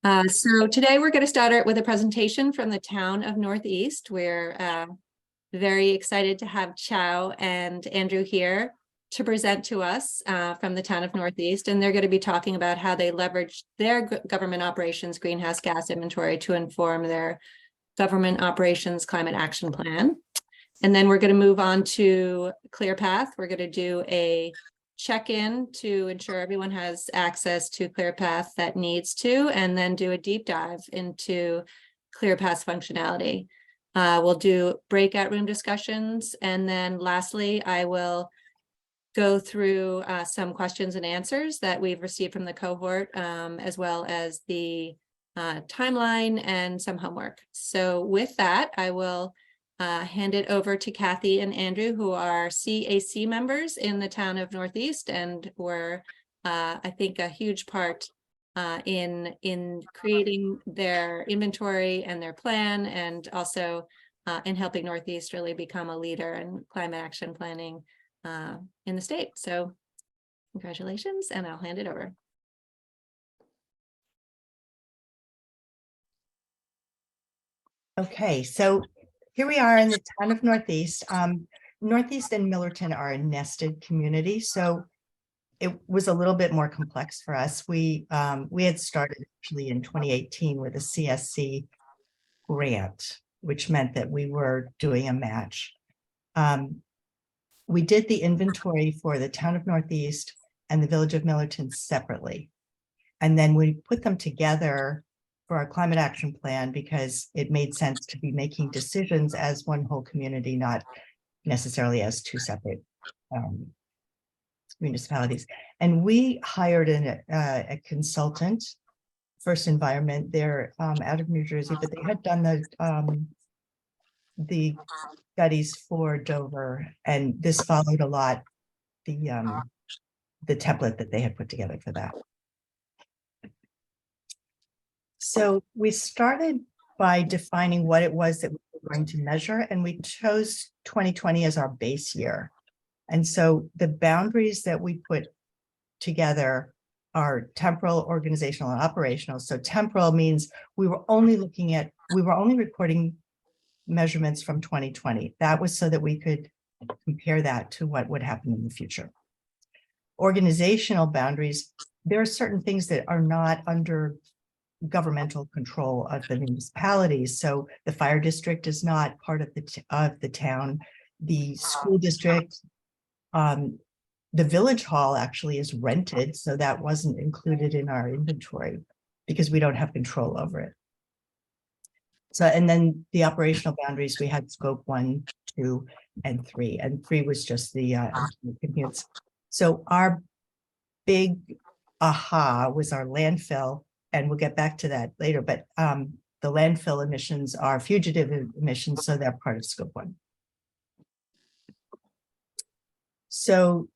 So today we're going to start out with a presentation from the town of Northeast. We're very excited to have Chow and Andrew here to present to us from the town of Northeast, and they're going to be talking about how they leverage their government operations greenhouse gas inventory to inform their government operations climate action plan. And then we're going to move on to ClearPath. We're going to do a check-in to ensure everyone has access to ClearPath that needs to, and then do a deep dive into ClearPath's functionality. We'll do breakout room discussions, and then lastly, I will go through some questions and answers that we've received from the cohort, as well as the timeline and some homework. So with that, I will hand it over to Kathy and Andrew, who are CAC members in the town of Northeast, and were, I think, a huge part in creating their inventory and their plan, and also in helping Northeast really become a leader in climate action planning in the state. So congratulations, and I'll hand it over. Okay, so here we are in the town of Northeast. Northeast and Millerton are a nested community, so it was a little bit more complex for us. We had started actually in 2018 with a CSC grant, which meant that we were doing a match. We did the inventory for the town of Northeast and the village of Millerton separately, and then we put them together for our climate action plan because it made sense to be making decisions as one whole community, not necessarily as two separate municipalities. And we hired a consultant, First Environment. They're out of New Jersey, but they had done the studies for Dover, and this followed a lot the template that they had put together for that. So we started by defining what it was that we were going to measure, and we chose 2020 as our base year. And so the boundaries that we put together are temporal, organizational, and operational. So temporal means we were only recording measurements from 2020. That was so that we could compare that to what would happen in the future. Organizational boundaries, there are certain things that are not under governmental control of the municipalities. So the fire district is not part of the town. The school district, the village hall actually is rented, so that wasn't included in our inventory because we don't have control over it. So, and then the operational boundaries, we had scope 1, 2, and 3, and 3 was just the commutes. So our big aha was our landfill, and we'll get back to that later, but the landfill emissions are fugitive emissions, so they're part of scope 1. So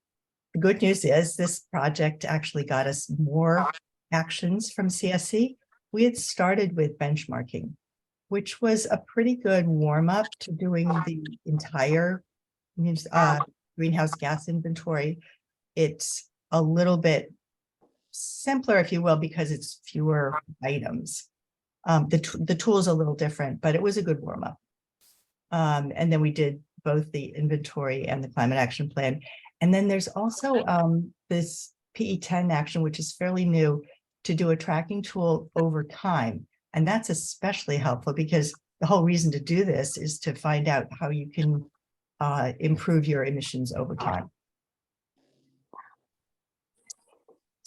the good news is this project actually got us more actions from CSC. We had started with benchmarking, which was a pretty good warm-up to doing the entire greenhouse gas inventory. It's a little bit simpler, if you will, because it's fewer items. The tool is a little different, but it was a good warm-up. And then we did both the inventory and the climate action plan. And then there's also this PE10 action, which is fairly new, to do a tracking tool over time. And that's especially helpful because the whole reason to do this is to find out how you can improve your emissions over time.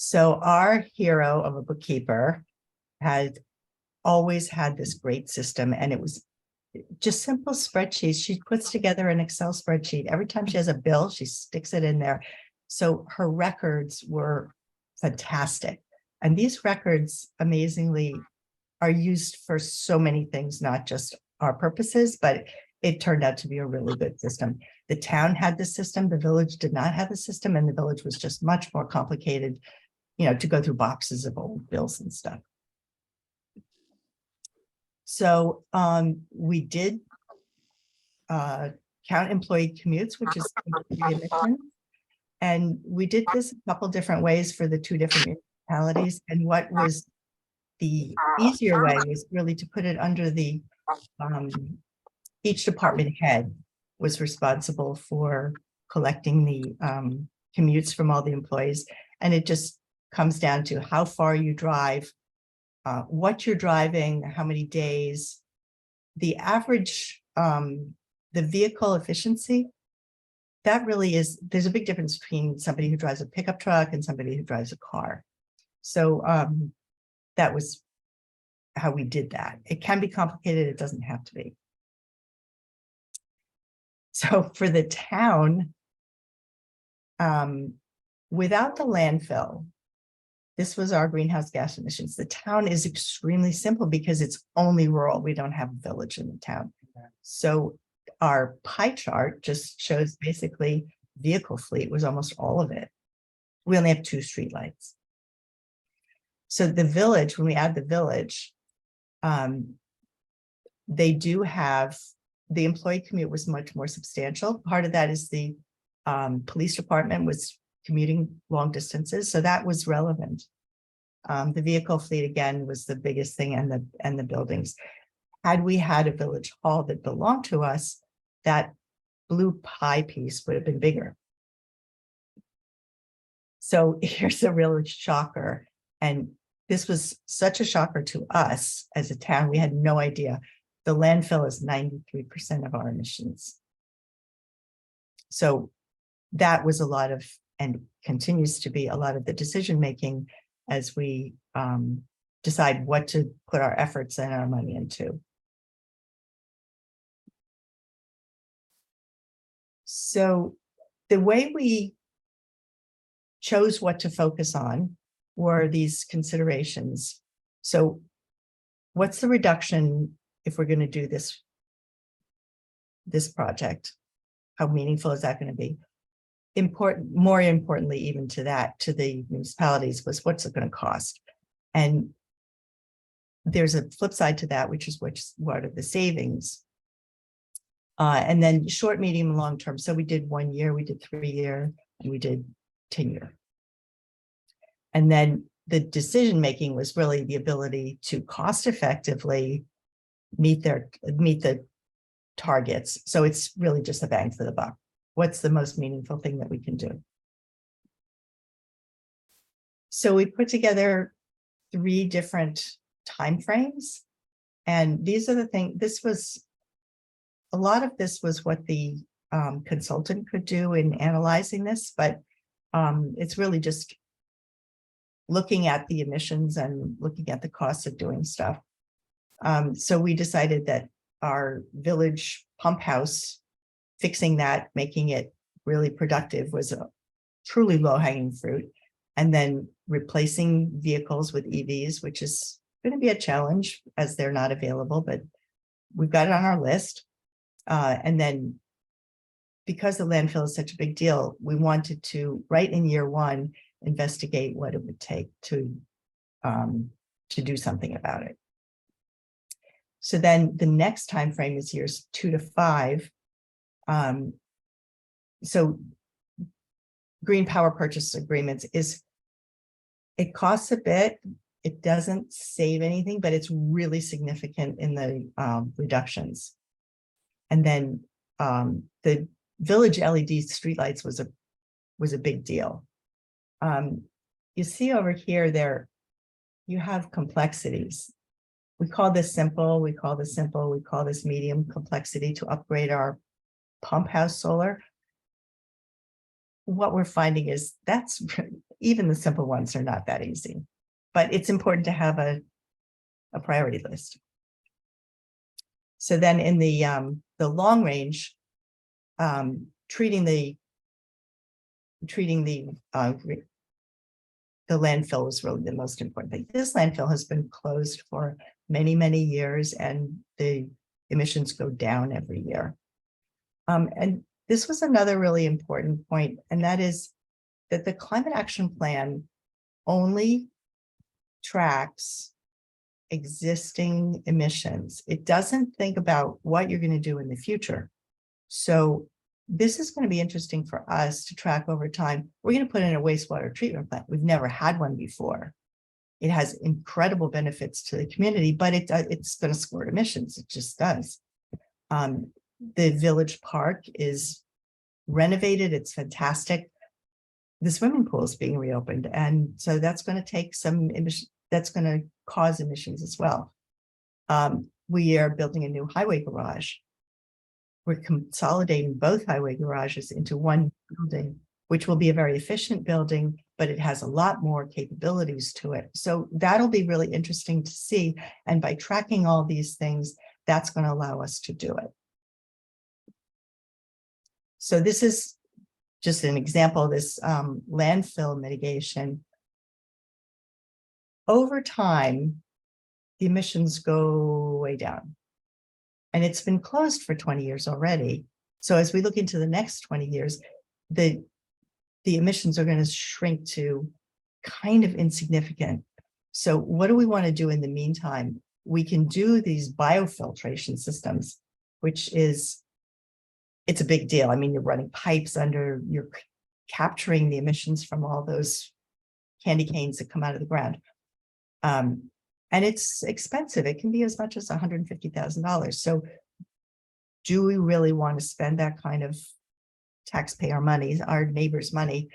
So our hero of a bookkeeper had always had this great system, and it was just simple spreadsheets. She puts together an Excel spreadsheet. Every time she has a bill, she sticks it in there. So her records were fantastic. And these records, amazingly, are used for so many things, not just our purposes, but it turned out to be a really good system. The town had the system, the village did not have the system, and the village was just much more complicated, you know, to go through boxes of old bills and stuff. So we did count employee commutes, which is emissions. And we did this a couple different ways for the two different municipalities. And what was the easier way was really to put it under the, each department head was responsible for collecting the commutes from all the employees. And it just comes down to how far you drive, what you're driving, how many days, the average, the vehicle efficiency. That really is, there's a big difference between somebody who drives a pickup truck and somebody who drives a car. So that was how we did that. It can be complicated, it doesn't have to be. So for the town, without the landfill, this was our greenhouse gas emissions. The town is extremely simple because it's only rural. We don't have a village in the town. So our pie chart just shows basically vehicle fleet was almost all of it. We only have 2 streetlights. So the village, when we add the village, they do have, the employee commute was much more substantial. Part of that is the police department was commuting long distances, so that was relevant. The vehicle fleet again was the biggest thing, and the buildings. Had we had a village hall that belonged to us, that blue pie piece would have been bigger. So here's a real shocker, and this was such a shocker to us as a town. We had no idea. The landfill is 93% of our emissions. So that was a lot of, and continues to be a lot of the decision making as we decide what to put our efforts and our money into. So the way we chose what to focus on were these considerations. So what's the reduction if we're going to do this project? How meaningful is that going to be? More importantly, even to that, to the municipalities, was what's it going to cost? And there's a flip side to that, which is what are the savings? And then short, medium, and long term. So we did 1 year, we did 3 year, and we did 10 year. And then the decision making was really the ability to cost effectively meet the targets. So it's really just a bang for the buck. What's the most meaningful thing that we can do? So we put together 3 different timeframes, and these are the things. A lot of this was what the consultant could do in analyzing this, but it's really just looking at the emissions and looking at the costs of doing stuff. So we decided that our village pump house, fixing that, making it really productive, was a truly low-hanging fruit. And then replacing vehicles with EVs, which is going to be a challenge as they're not available, but we've got it on our list. And then because the landfill is such a big deal, we wanted to, right in year 1, investigate what it would take to do something about it. So then the next time frame is years 2 to 5. So green power purchase agreements it costs a bit. It doesn't save anything, but it's really significant in the reductions. And then the village LED streetlights was a big deal. You see over here, you have complexities. We call this simple, we call this medium complexity to upgrade our pump house solar. What we're finding is even the simple ones are not that easy, but it's important to have a priority list. So then in the long range, treating the landfill was really the most important thing. This landfill has been closed for many, many years, and the emissions go down every year. And this was another really important point, and that is that the climate action plan only tracks existing emissions. It doesn't think about what you're going to do in the future. So this is going to be interesting for us to track over time. We're going to put in a wastewater treatment plant. We've never had one before. It has incredible benefits to the community, but it's going to squirt emissions. It just does. The village park is renovated. It's fantastic. The swimming pool is being reopened. And so that's going to take some emission, that's going to cause emissions as well. We are building a new highway garage. We're consolidating both highway garages into one building, which will be a very efficient building, but it has a lot more capabilities to it. So that'll be really interesting to see. And by tracking all these things, that's going to allow us to do it. So this is just an example of this landfill mitigation. Over time, the emissions go way down. And it's been closed for 20 years already. So as we look into the next 20 years, the emissions are going to shrink to kind of insignificant. So what do we want to do in the meantime? We can do these biofiltration systems, which is, it's a big deal. I mean, you're running pipes under, you're capturing the emissions from all those candy canes that come out of the ground. And it's expensive. It can be as much as $150,000. So do we really want to spend that kind of taxpayer money, our neighbors' money,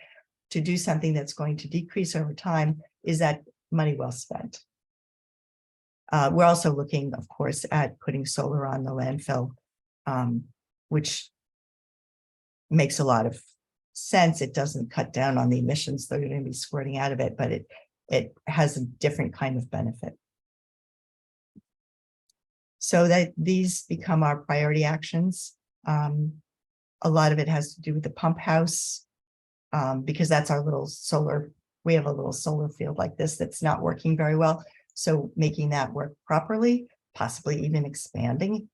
to do something that's going to decrease over time? Is that money well spent? We're also looking, of course, at putting solar on the landfill, which makes a lot of sense. It doesn't cut down on the emissions that are going to be squirting out of it, but it has a different kind of benefit. So that these become our priority actions. A lot of it has to do with the pump house, because that's our little solar. We have a little solar field like this that's not working very well. So making that work properly, possibly even expanding.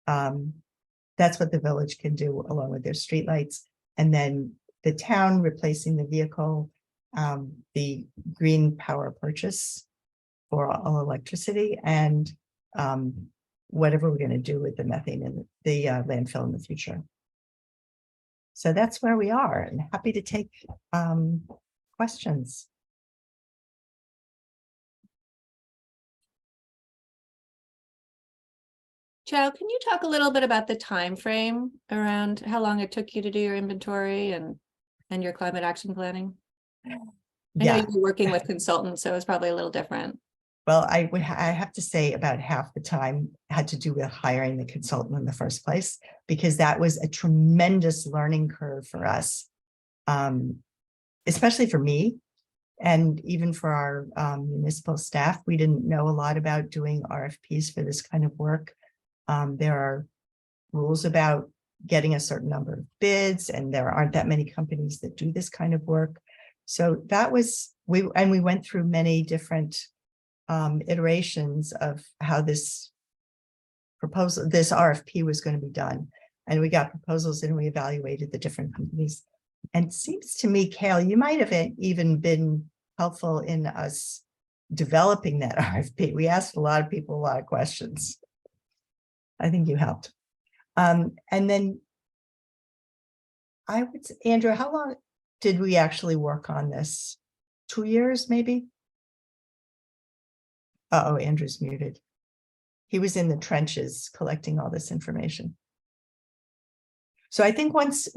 That's what the village can do along with their streetlights. And then the town replacing the vehicle, the green power purchase for all electricity, and whatever we're going to do with the methane in the landfill in the future. So that's where we are, and happy to take questions. Chow, can you talk a little bit about the time frame around how long it took you to do your inventory and your climate action planning? I know you were working with consultants, so it's probably a little different. Well, I have to say about half the time had to do with hiring the consultant in the first place, because that was a tremendous learning curve for us, especially for me, and even for our municipal staff. We didn't know a lot about doing RFPs for this kind of work. There are rules about getting a certain number of bids, and there aren't that many companies that do this kind of work. So that was, we went through many different iterations of how this RFP was going to be done. And we got proposals and we evaluated the different companies. And it seems to me, Kale, you might have even been helpful in us developing that RFP. We asked a lot of people a lot of questions. I think you helped. And then I would say, Andrew, how long did we actually work on this? 2 years, maybe? Uh-oh, Andrew's muted. He was in the trenches collecting all this information. So I think once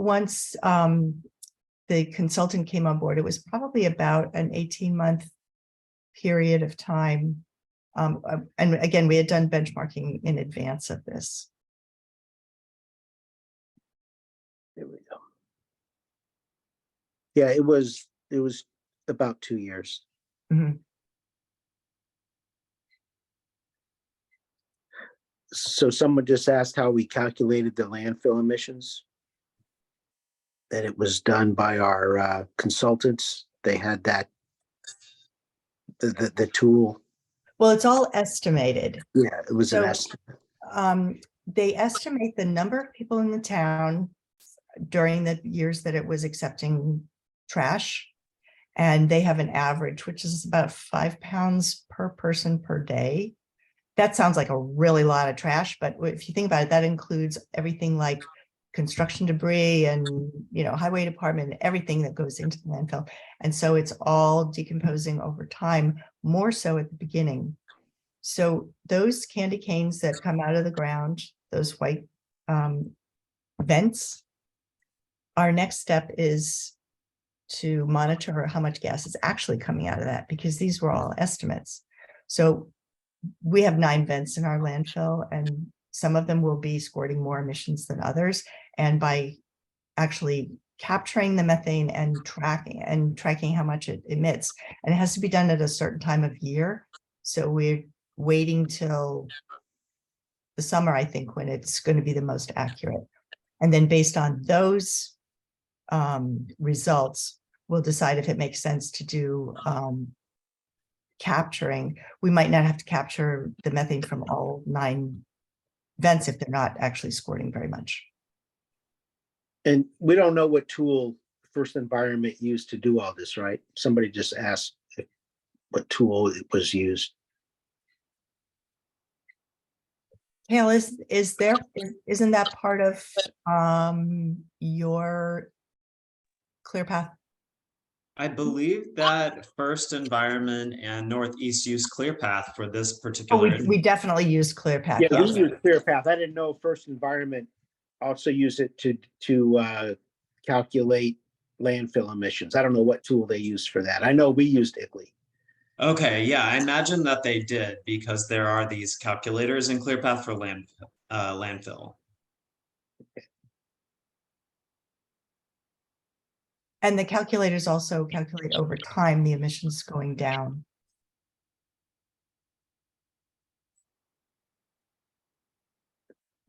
the consultant came on board, it was probably about an 18-month period of time. And again, we had done benchmarking in advance of this. There we go. Yeah, it was about 2 years. Mm-hmm. So someone just asked how we calculated the landfill emissions. That it was done by our consultants. They had that, the tool. Well, it's all estimated. Yeah, it was an estimate. They estimate the number of people in the town during the years that it was accepting trash. And they have an average, which is about 5 pounds per person per day. That sounds like a really lot of trash, but if you think about it, that includes everything like construction debris and, highway department, everything that goes into the landfill. And so it's all decomposing over time, more so at the beginning. So those candy canes that come out of the ground, those white vents, our next step is to monitor how much gas is actually coming out of that, because these were all estimates. So we have 9 vents in our landfill, and some of them will be squirting more emissions than others. And by actually capturing the methane and tracking how much it emits, and it has to be done at a certain time of year. So we're waiting till the summer, I think, when it's going to be the most accurate. And then based on those results, we'll decide if it makes sense to do capturing. We might not have to capture the methane from all 9 vents if they're not actually squirting very much. And we don't know what tool First Environment used to do all this, right? Somebody just asked what tool it was used. Hale, isn't that part of your ClearPath? I believe that First Environment and Northeast use ClearPath for this Oh, particular. we definitely use ClearPath. Yeah, we Yes. use ClearPath. I didn't know First Environment also use it to calculate landfill emissions. I don't know what tool they use for that. I know we used IGLE. Okay, yeah, I imagine that they did, because there are these calculators in ClearPath for landfill. And the calculators also calculate over time the emissions going down.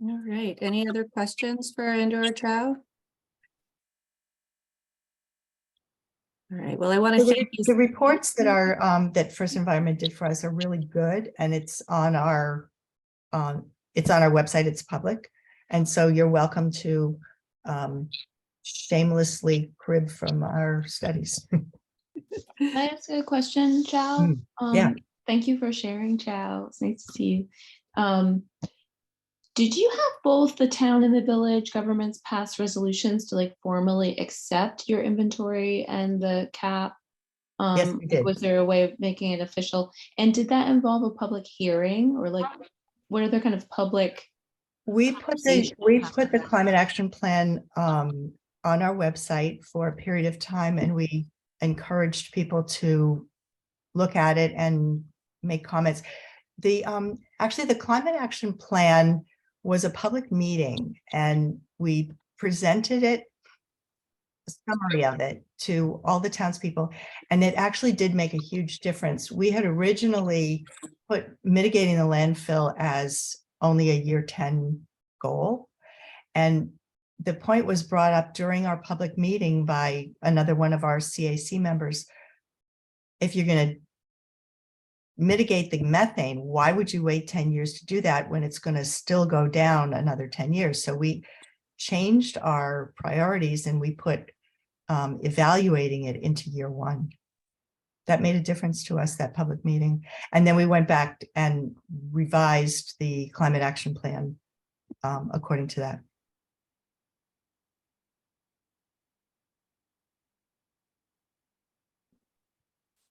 All right. Any other questions for Andrew or Chow? All right. Well, I want to thank you. The reports that are that First Environment did for us are really good, and it's on our website. It's public, and so you're welcome to shamelessly crib from our studies. Can I ask a question, Chow? Yeah. Thank you for sharing, Chow. It's nice to see you. Did you have both the town and the village governments pass resolutions to formally accept your inventory and the CAP? Yes, we did. Was there a way of making it official? And did that involve a public hearing, or what are the kind of public? We put the climate action plan on our website for a period of time, and we encouraged people to look at it and make comments. Actually, the climate action plan was a public meeting, and we presented it, a summary of it, to all the townspeople, and it actually did make a huge difference. We had originally put mitigating the landfill as only a year 10 goal, and the point was brought up during our public meeting by another one of our CAC members. If you're going to mitigate the methane, why would you wait 10 years to do that when it's going to still go down another 10 years? So we changed our priorities, and we put evaluating it into year 1. That made a difference to us, that public meeting. And then we went back and revised the climate action plan according to that.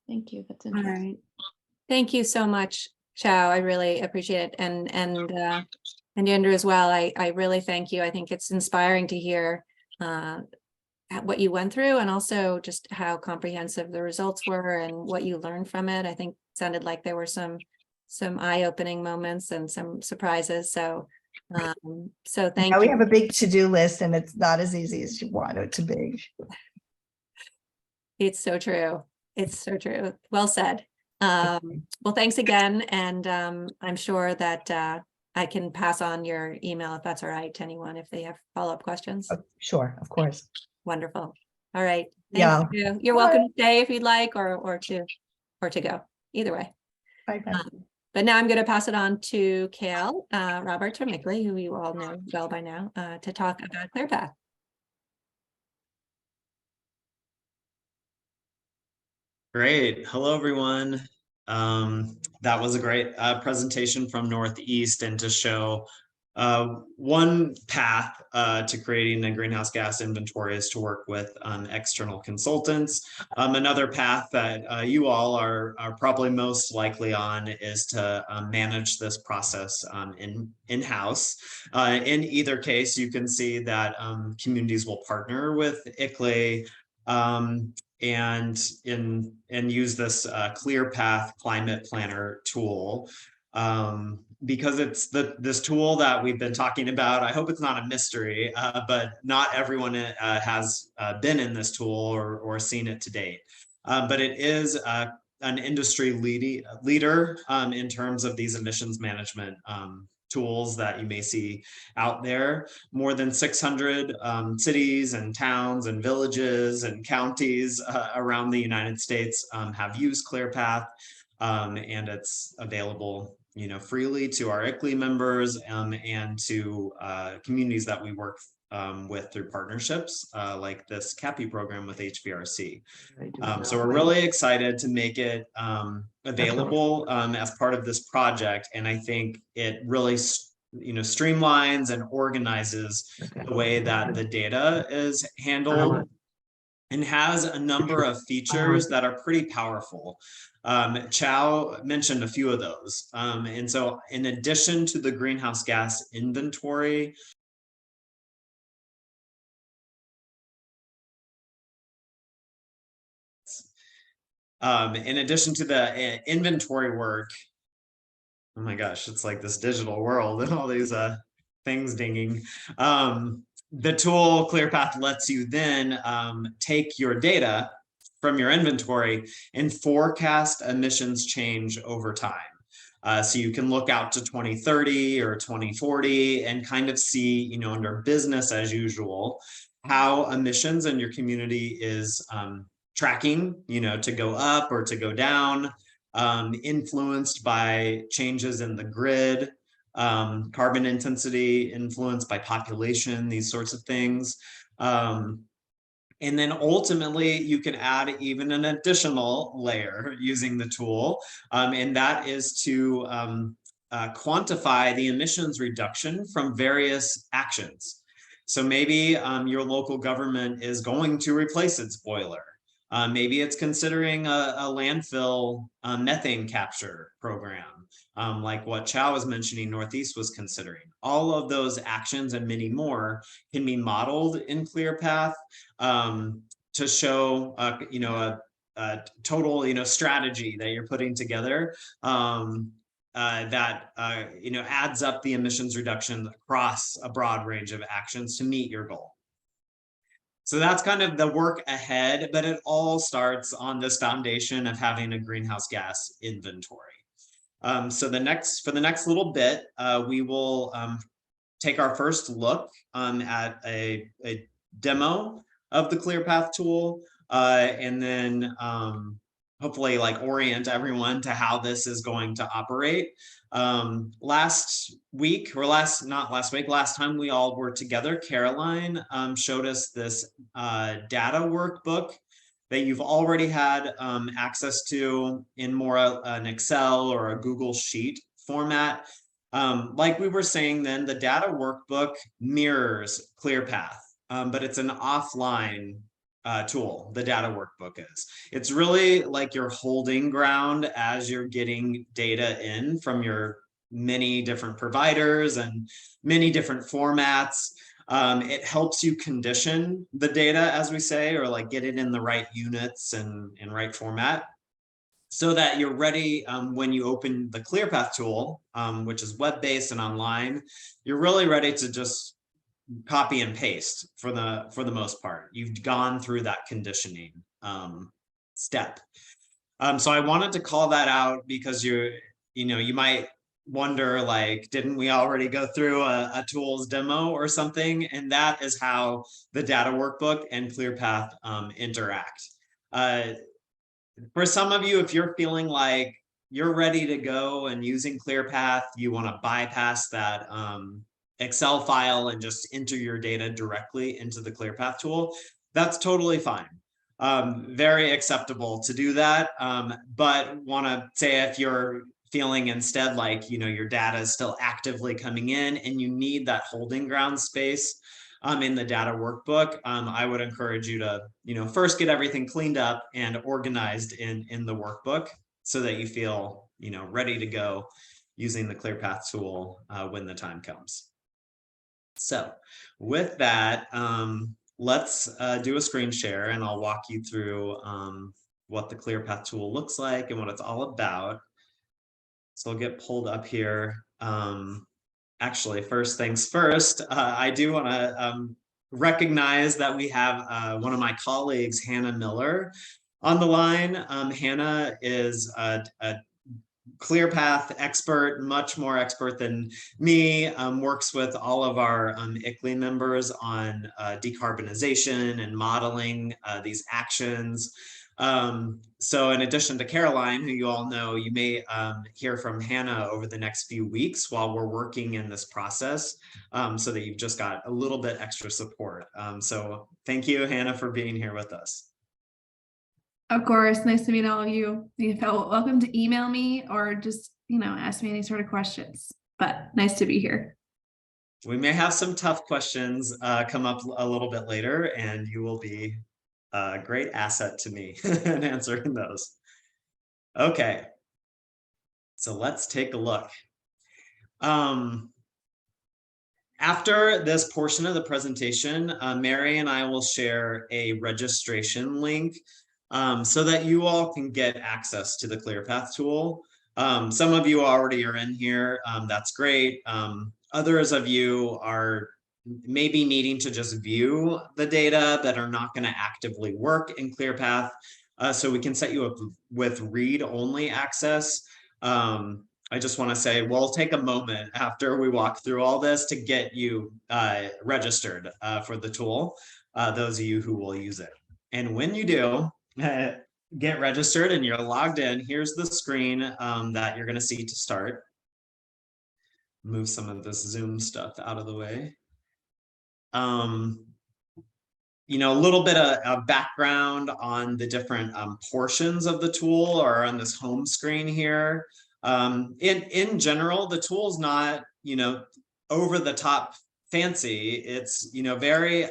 Thank you. That's All interesting. right. Thank you so much, Chow. I really appreciate it. And Andrew as well. I really thank you. I think it's inspiring to hear what you went through, and also just how comprehensive the results were and what you learned from it. I think it sounded like there were some eye-opening moments and some surprises. So thank Now you. we have a big to-do list, and it's not as easy as you want it to be. It's so true. It's so true. Well said. Well, thanks again. And I'm sure that I can pass on your email, if that's all right, to anyone if they have follow-up questions. Oh, sure, of course. Wonderful. All right. Yeah. Thank you. You're welcome to stay if you'd like, or to go. Either way. Bye. But now I'm going to pass it on to Kale Roberts from IGLE, who you all know well by now, to talk about ClearPath. Great. Hello, everyone. That was a great presentation from Northeast, and to show One path to creating a greenhouse gas inventory is to work with external consultants. Another path that you all are probably most likely on is to manage this process in-house. In either case, you can see that communities will partner with ICLEI and use this ClearPath Climate Planner tool. Because it's this tool that we've been talking about. I hope it's not a mystery, but not everyone has been in this tool or seen it to date. But it is an industry leader in terms of these emissions management tools that you may see out there. More than 600 cities and towns and villages and counties around the United States have used ClearPath, and it's available freely to our ICLEI members and to communities that we work with through partnerships like this CAPI program with HVRC. So we're really excited to make it available as part of this project. And I think it really streamlines and organizes the way that the data is handled and has a number of features that are pretty powerful. Chow mentioned a few of those. And so in addition to the greenhouse gas inventory, in addition to the inventory work, oh my gosh, it's like this digital world and all these things dinging. The tool ClearPath lets you then take your data from your inventory and forecast emissions change over time. So you can look out to 2030 or 2040 and kind of see, under business as usual, how emissions in your community is tracking, to go up or to go down, influenced by changes in the grid, carbon intensity influenced by population, these sorts of things. And then ultimately you can add even an additional layer using the tool. And that is to quantify the emissions reduction from various actions. So maybe your local government is going to replace its boiler. Maybe it's considering a landfill methane capture program, like what Chow was mentioning Northeast was considering. All of those actions and many more can be modeled in ClearPath to show, a total, strategy that you're putting together that, adds up the emissions reduction across a broad range of actions to meet your goal. So that's kind of the work ahead, but it all starts on this foundation of having a greenhouse gas inventory. So for the next little bit, we will take our first look at a demo of the ClearPath tool, and then hopefully orient everyone to how this is going to operate. Last time we all were together, Caroline showed us this data workbook that you've already had access to in more an Excel or a Google Sheet format. Like we were saying then, the data workbook mirrors ClearPath, but it's an offline tool. The data workbook is. It's really like your holding ground as you're getting data in from your many different providers and many different formats. It helps you condition the data, as we say, or get it in the right units and right format, so that you're ready when you open the ClearPath tool, which is web-based and online. You're really ready to just copy and paste for the most part. You've gone through that conditioning step. So I wanted to call that out because you might wonder, didn't we already go through a tools demo or something? And that is how the data workbook and ClearPath interact. For some of you, if you're feeling like you're ready to go and using ClearPath, you want to bypass that Excel file and just enter your data directly into the ClearPath tool, that's totally fine. Very acceptable to do that. But want to say if you're feeling instead like, your data is still actively coming in and you need that holding ground space in the data workbook, I would encourage you to, first get everything cleaned up and organized in the workbook so that you feel, ready to go using the ClearPath tool when the time comes. So with that, let's do a screen share and I'll walk you through what the ClearPath tool looks like and what it's all about. So I'll get pulled up here. Actually, first things first, I do want to recognize that we have one of my colleagues, Hannah Miller, on the line. Hannah is a ClearPath expert, much more expert than me, works with all of our ICLEI members on decarbonization and modeling these actions. So in addition to Caroline, who you all know, you may hear from Hannah over the next few weeks while we're working in this process, so that you've just got a little bit extra support. So thank you, Hannah, for being here with us. Of course, nice to meet all of you. You feel welcome to email me or just, ask me any sort of questions, but nice to be here. We may have some tough questions come up a little bit later, and you will be a great asset to me in answering those. Okay, so let's take a look. After this portion of the presentation, Mary and I will share a registration link so that you all can get access to the ClearPath tool. Some of you already are in here. That's great. Others of you are maybe needing to just view the data that are not going to actively work in ClearPath. So we can set you up with read-only access. I just want to say we'll take a moment after we walk through all this to get you registered for the tool, those of you who will use it. And when you do, get registered and you're logged in, here's the screen that you're going to see to start. Move some of this Zoom stuff out of the way. A little bit of background on the different portions of the tool or on this home screen here. In general, the tool's not, over the top fancy. It's, very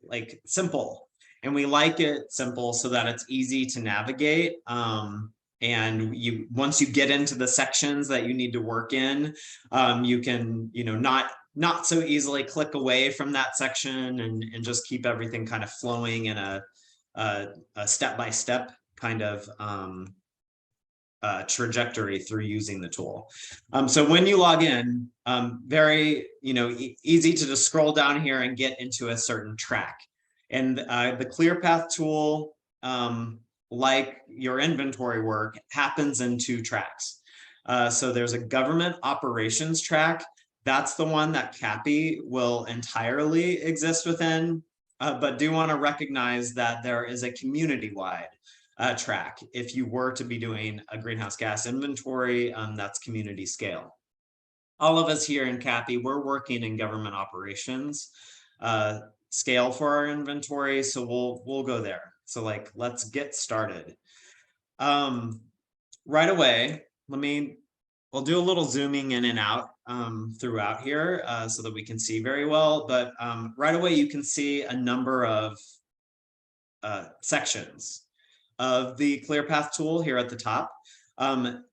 like simple, and we like it simple so that it's easy to navigate. And once you get into the sections that you need to work in, you can, not so easily click away from that section and just keep everything kind of flowing in a step-by-step kind of trajectory through using the tool. So when you log in, very easy to just scroll down here and get into a certain track. And the ClearPath tool, like your inventory work, happens in 2 tracks. So there's a government operations track. That's the one that CAPI will entirely exist within, but do want to recognize that there is a community-wide track. If you were to be doing a greenhouse gas inventory, that's community scale. All of us here in CAPI, we're working in government operations scale for our inventory, so we'll go there. So let's get started. Right away, we'll do a little zooming in and out throughout here so that we can see very well. But right away, you can see a number of sections of the ClearPath tool here at the top.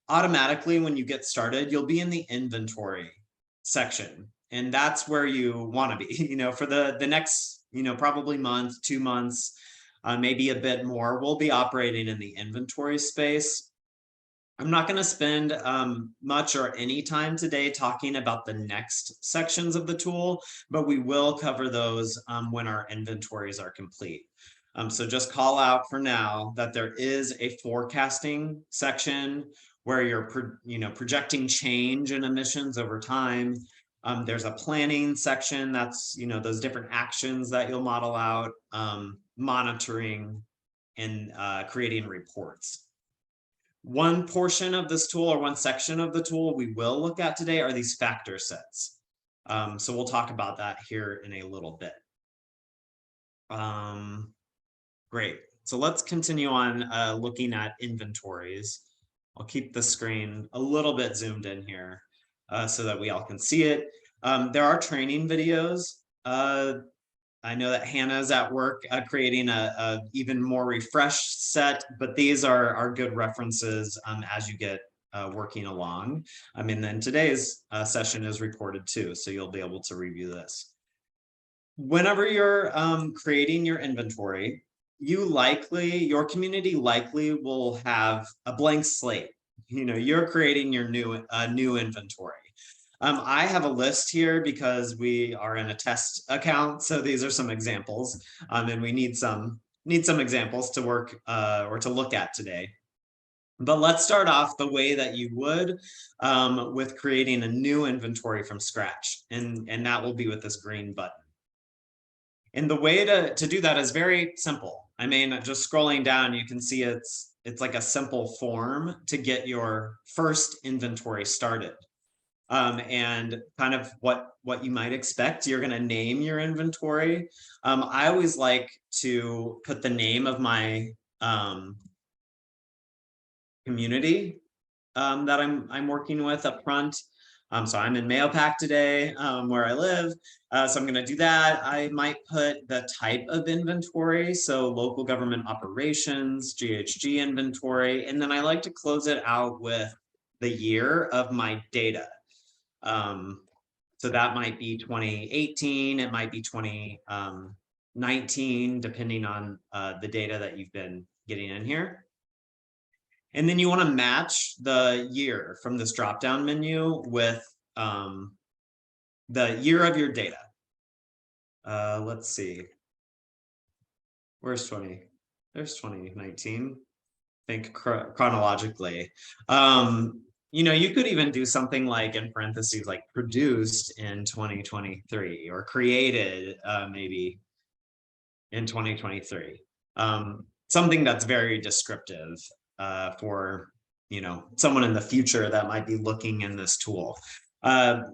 Automatically, when you get started, you'll be in the inventory section. And that's where you want to be, for the next, probably month, 2 months, maybe a bit more, we'll be operating in the inventory space. I'm not going to spend much or any time today talking about the next sections of the tool, but we will cover those when our inventories are complete. So just call out for now that there is a forecasting section where you're projecting change in emissions over time. There's a planning section that's those different actions that you'll model out, monitoring, and creating reports. One portion of this tool or one section of the tool we will look at today are these factor sets. So we'll talk about that here in a little bit. Great. So let's continue on looking at inventories. I'll keep the screen a little bit zoomed in here so that we all can see it. There are training videos. I know that Hannah's at work creating a even more refreshed set, but these are good references as you get working along. I mean, then today's session is recorded too, so you'll be able to review this. Whenever you're creating your inventory, your community likely will have a blank slate. You know, you're creating your new inventory. I have a list here because we are in a test account, so these are some examples, and we need some examples to work or to look at today. But let's start off the way that you would with creating a new inventory from scratch, and that will be with this green button. And the way to do that is very simple. I mean, just scrolling down, you can see it's like a simple form to get your first inventory started. And kind of what you might expect, you're going to name your inventory. I always like to put the name of my community that I'm working with up front. So I'm in Mahopac today, where I live. So I'm going to do that. I might put the type of inventory, so local government operations, GHG inventory, and then I like to close it out with the year of my data. So that might be 2018, it might be 2019, depending on the data that you've been getting in here. And then you want to match the year from this drop-down menu with the year of your data. Let's see. Where's 20? There's 2019. Think chronologically. You know, you could even do something like in parentheses, like produced in 2023 or created maybe in 2023. Something that's very descriptive for, you know, someone in the future that might be looking in this tool.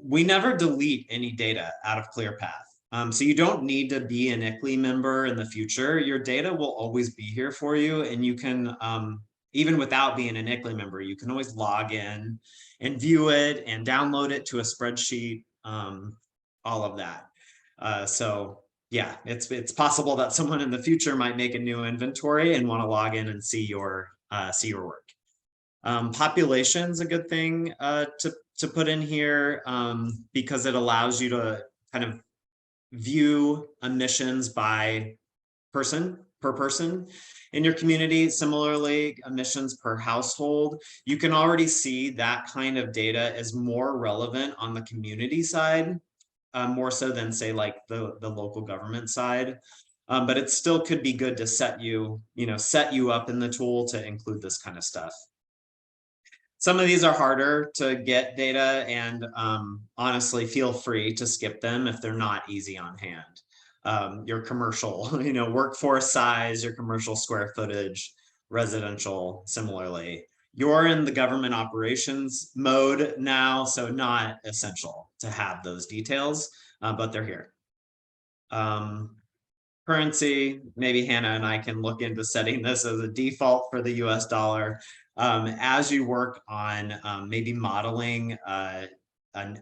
We never delete any data out of ClearPath. So you don't need to be an ICLEI member in the future. Your data will always be here for you, and you can, even without being an ICLEI member, you can always log in and view it and download it to a spreadsheet, all of that. So yeah, it's possible that someone in the future might make a new inventory and want to log in and see your work. Population's a good thing to put in here because it allows you to kind of view emissions by person, per person in your community. Similarly, emissions per household. You can already see that kind of data is more relevant on the community side, more so than say like the local government side. But it still could be good to set you up in the tool to include this kind of stuff. Some of these are harder to get data, and honestly, feel free to skip them if they're not easy on hand. Your commercial, workforce size, your commercial square footage, residential, similarly. You're in the government operations mode now, so not essential to have those details, but they're here. Currency, maybe Hannah and I can look into setting this as a default for the US dollar. As you work on maybe modeling a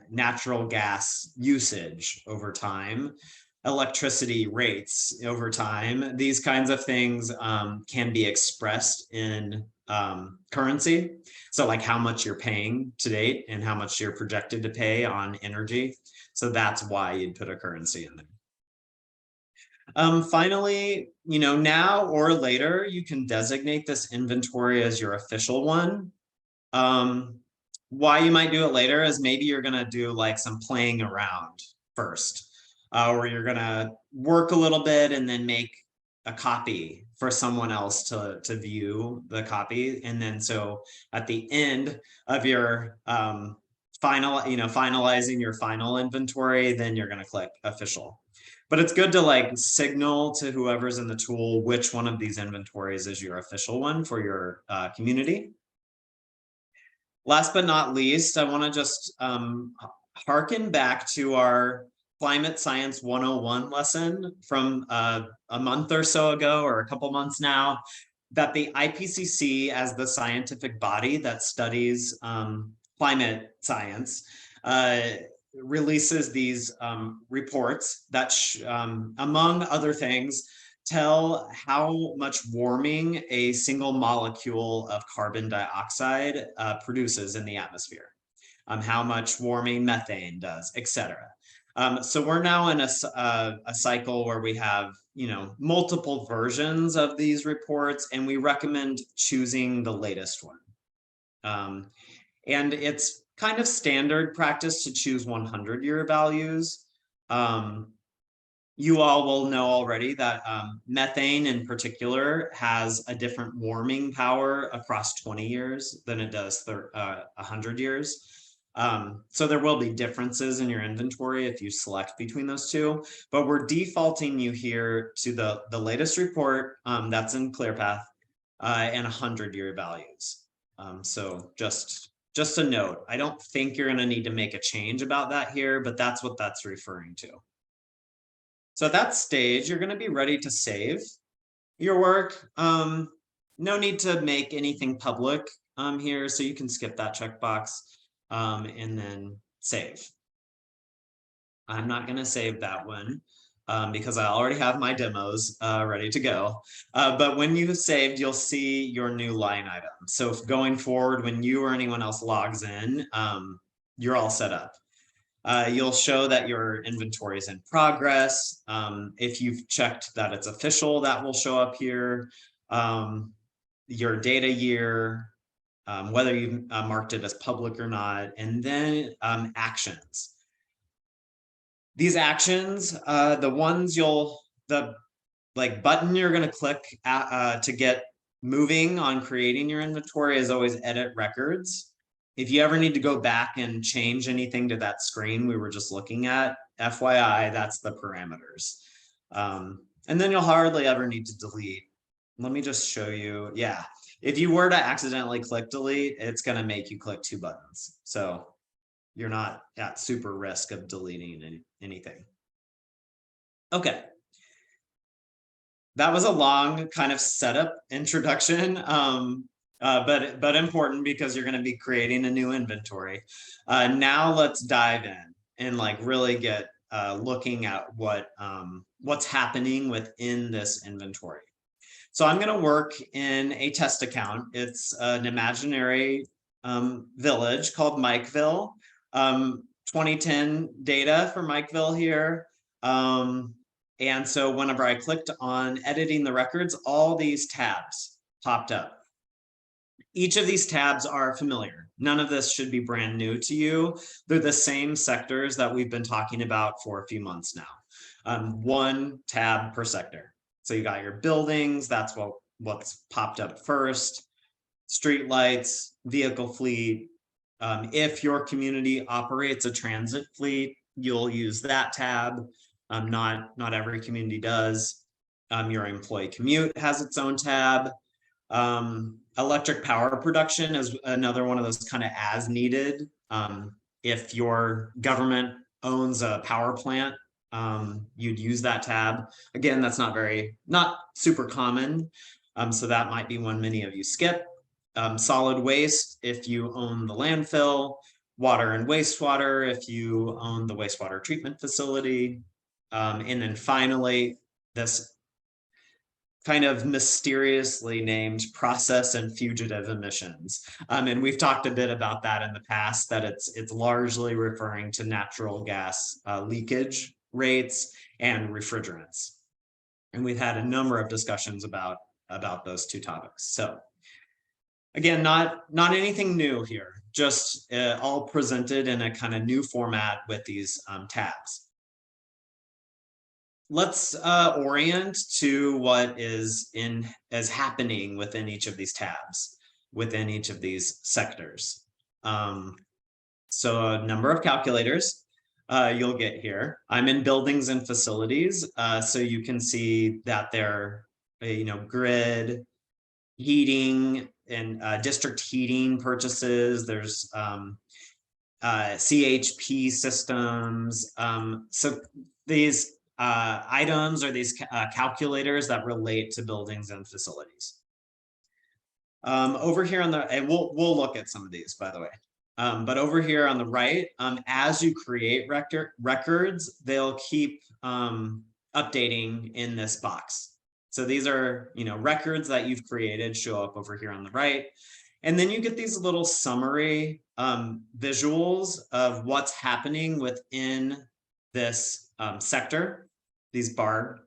natural gas usage over time, electricity rates over time, these kinds of things can be expressed in currency. So like how much you're paying to date and how much you're projected to pay on energy. So that's why you'd put a currency in there. Finally, now or later, you can designate this inventory as your official one. Why you might do it later is maybe you're going to do like some playing around first, or you're going to work a little bit and then make a copy for someone else to view the copy. And then so at the end of your finalizing your final inventory, then you're going to click official. But it's good to like signal to whoever's in the tool which one of these inventories is your official one for your community. Last but not least, I want to just harken back to our Climate Science 101 lesson from a month or so ago, or a couple months now, that the IPCC, as the scientific body that studies climate science, releases these reports that, among other things, tell how much warming a single molecule of carbon dioxide produces in the atmosphere, how much warming methane does, etc. So we're now in a cycle where we have, multiple versions of these reports, and we recommend choosing the latest one. And it's kind of standard practice to choose 100-year values. You all will know already that methane in particular has a different warming power across 20 years than it does 100 years. So there will be differences in your inventory if you select between those two, but we're defaulting you here to the latest report that's in ClearPath and 100-year values. So just a note, I don't think you're going to need to make a change about that here, but that's what that's referring to. So at that stage, you're going to be ready to save your work. No need to make anything public here, so you can skip that checkbox and then save. I'm not going to save that one because I already have my demos ready to go. But when you've saved, you'll see your new line item. So if going forward, when you or anyone else logs in, you're all set up. You'll show that your inventory is in progress. If you've checked that it's official, that will show up here. Your data year, whether you've marked it as public or not, and then actions. These actions, the ones the button you're going to click to get moving on creating your inventory is always edit records. If you ever need to go back and change anything to that screen we were just looking at, FYI, that's the parameters. And then you'll hardly ever need to delete. Let me just show you. Yeah, if you were to accidentally click delete, it's going to make you click 2 buttons. So you're not at super risk of deleting anything. Okay. That was a long kind of setup introduction. But important because you're going to be creating a new inventory. Now let's dive in and really get looking at what's happening within this inventory. So I'm going to work in a test account. It's an imaginary village called Mikeville. 2010 data for Mikeville here. And so whenever I clicked on editing the records, all these tabs popped up. Each of these tabs are familiar. None of this should be brand new to you. They're the same sectors that we've been talking about for a few months now. 1 tab per sector. So you got your buildings, that's what's popped up first. Street lights, vehicle fleet. If your community operates a transit fleet, you'll use that tab. Not every community does. Your employee commute has its own tab. Electric power production is another one of those kind of as needed. If your government owns a power plant, you'd use that tab. Again, that's not super common. So that might be one many of you skip. Solid waste, if you own the landfill. Water and wastewater, if you own the wastewater treatment facility. And then finally, this kind of mysteriously named process and fugitive emissions. And we've talked a bit about that in the past, that it's largely referring to natural gas leakage rates and refrigerants. And we've had a number of discussions about those 2 topics. So again, not anything new here, just all presented in a kind of new format with these tabs. Let's orient to what is happening within each of these tabs, within each of these sectors. So a number of calculators you'll get here. I'm in buildings and facilities, so you can see that they're grid, heating, and district heating purchases. There's CHP systems. So these items or these calculators that relate to buildings and facilities. Over here on the, and we'll look at some of these, by the way. But over here on the right, as you create records, they'll keep updating in this box. So these are, you know, records that you've created show up over here on the right. And then you get these little summary visuals of what's happening within this sector, these bar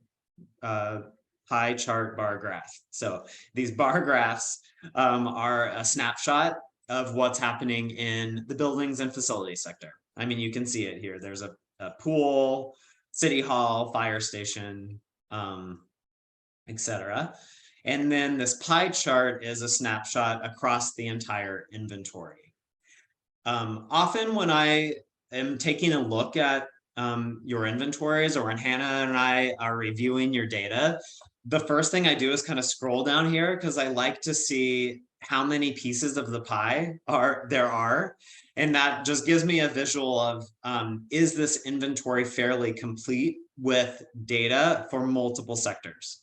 pie chart bar graph. So these bar graphs are a snapshot of what's happening in the buildings and facilities sector. I mean, you can see it here. There's a pool, city hall, fire station, etc. And then this pie chart is a snapshot across the entire inventory. Often when I am taking a look at your inventories, or when Hannah and I are reviewing your data, the first thing I do is kind of scroll down here because I like to see how many pieces of the pie there are. And that just gives me a visual of, is this inventory fairly complete with data for multiple sectors?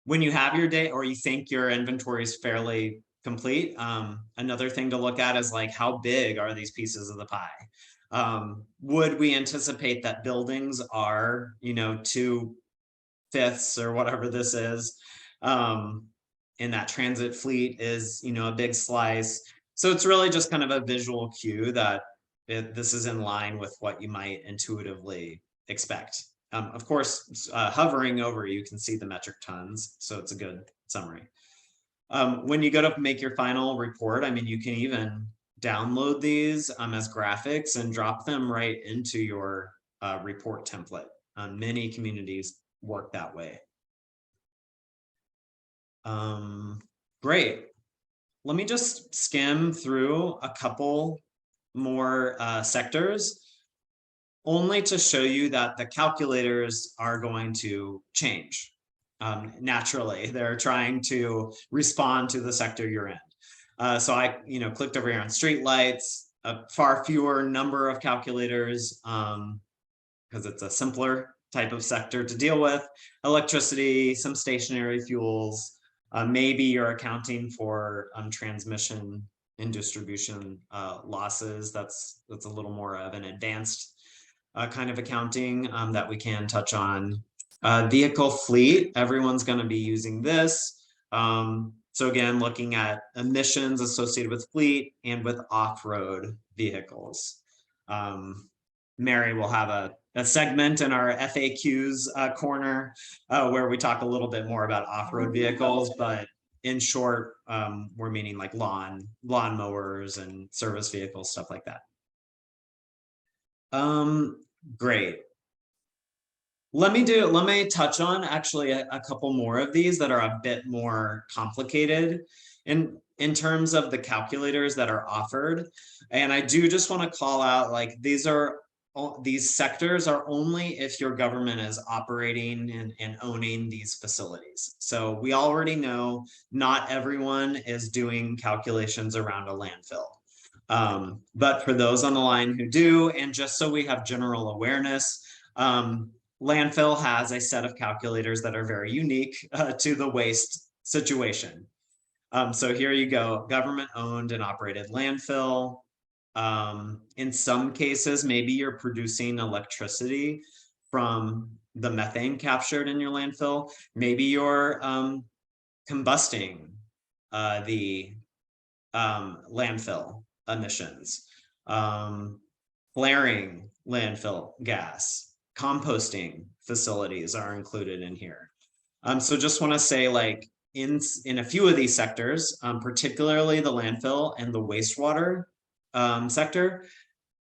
When you have your data, or you think your inventory is fairly complete, another thing to look at is like, how big are these pieces of the pie? Would we anticipate that buildings are, you know, 2/5 or whatever this is, and that transit fleet is, you know, a big slice. So it's really just kind of a visual cue that this is in line with what you might intuitively expect. Of course, hovering over, you can see the metric tons, so it's a good summary. When you go to make your final report, I mean, you can even download these as graphics and drop them right into your report template. Many communities work that way. Great. Let me just skim through a couple more sectors, only to show you that the calculators are going to change. Naturally, they're trying to respond to the sector you're in. So I, you know, clicked over here on streetlights, a far fewer number of calculators because it's a simpler type of sector to deal with. Electricity, some stationary fuels. Maybe you're accounting for transmission and distribution losses. That's a little more of an advanced kind of accounting that we can touch on. Vehicle fleet, everyone's going to be using this. So again, looking at emissions associated with fleet and with off-road vehicles. Mary will have a segment in our FAQs corner where we talk a little bit more about off-road vehicles, but in short, we're meaning like lawn mowers and service vehicles, stuff like that. Great. Let me touch on actually a couple more of these that are a bit more complicated in terms of the calculators that are offered. And I do just want to call out, like, these sectors are only if your government is operating and owning these facilities. So we already know not everyone is doing calculations around a landfill. But for those on the line who do, and just so we have general awareness, landfill has a set of calculators that are very unique to the waste situation. So here you go, government owned and operated landfill. In some cases, maybe you're producing electricity from the methane captured in your landfill. Maybe you're combusting the landfill emissions, flaring landfill gas, composting facilities are included in here. So just want to say, like, in a few of these sectors, particularly the landfill and the wastewater sector,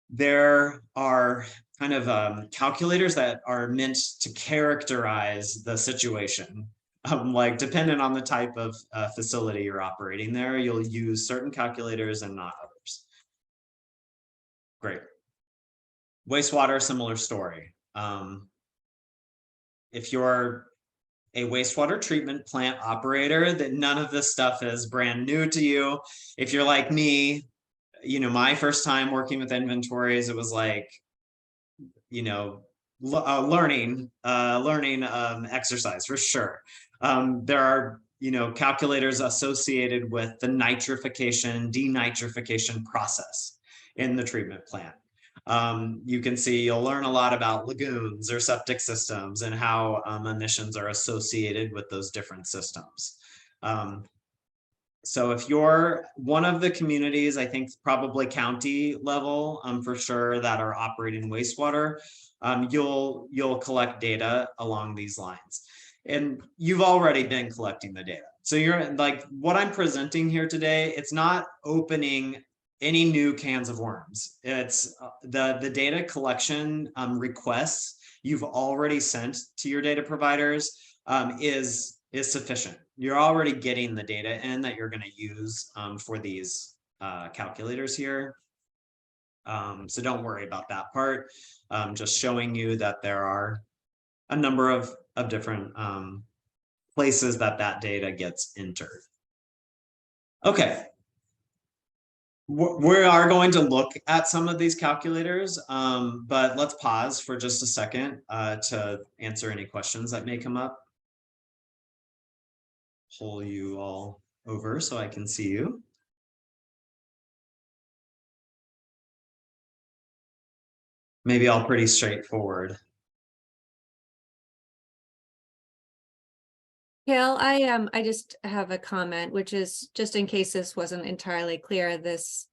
there are kind of calculators that are meant to characterize the situation. Like, dependent on the type of facility you're operating there, you'll use certain calculators and not others. Great. Wastewater, similar story. If you're a wastewater treatment plant operator, then none of this stuff is brand new to you. If you're like me, my first time working with inventories, it was like, learning exercise for sure. There are, calculators associated with the nitrification, denitrification process in the treatment plant. You can see, you'll learn a lot about lagoons or septic systems and how emissions are associated with those different systems. So if you're one of the communities, I think probably county level for sure, that are operating wastewater, you'll collect data along these lines. And you've already been collecting the data. So you're like, what I'm presenting here today, it's not opening any new cans of worms. It's the data collection requests you've already sent to your data providers is sufficient. You're already getting the data in that you're going to use for these calculators here. So don't worry about that part. Just showing you that there are a number of different places that data gets entered. Okay. We are going to look at some of these calculators, but let's pause for just a second to answer any questions that may come up. Pull you all over so I can see you. Maybe all pretty straightforward. Gail, I just have a comment, which is just in case this wasn't entirely clear, this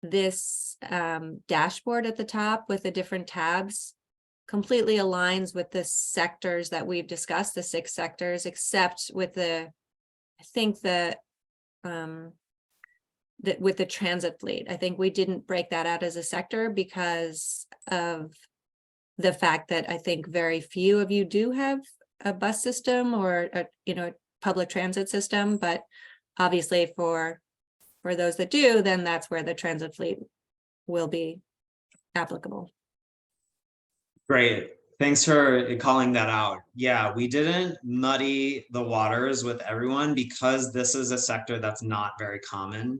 dashboard at the top with the different tabs completely aligns with the sectors that we've discussed, the 6 sectors, except with with the transit fleet. I think we didn't break that out as a sector because of the fact that I think very few of you do have a bus system or a public transit system, but obviously for those that do, then that's where the transit fleet will be applicable. Great. Thanks for calling that out. Yeah, we didn't muddy the waters with everyone because this is a sector that's not very common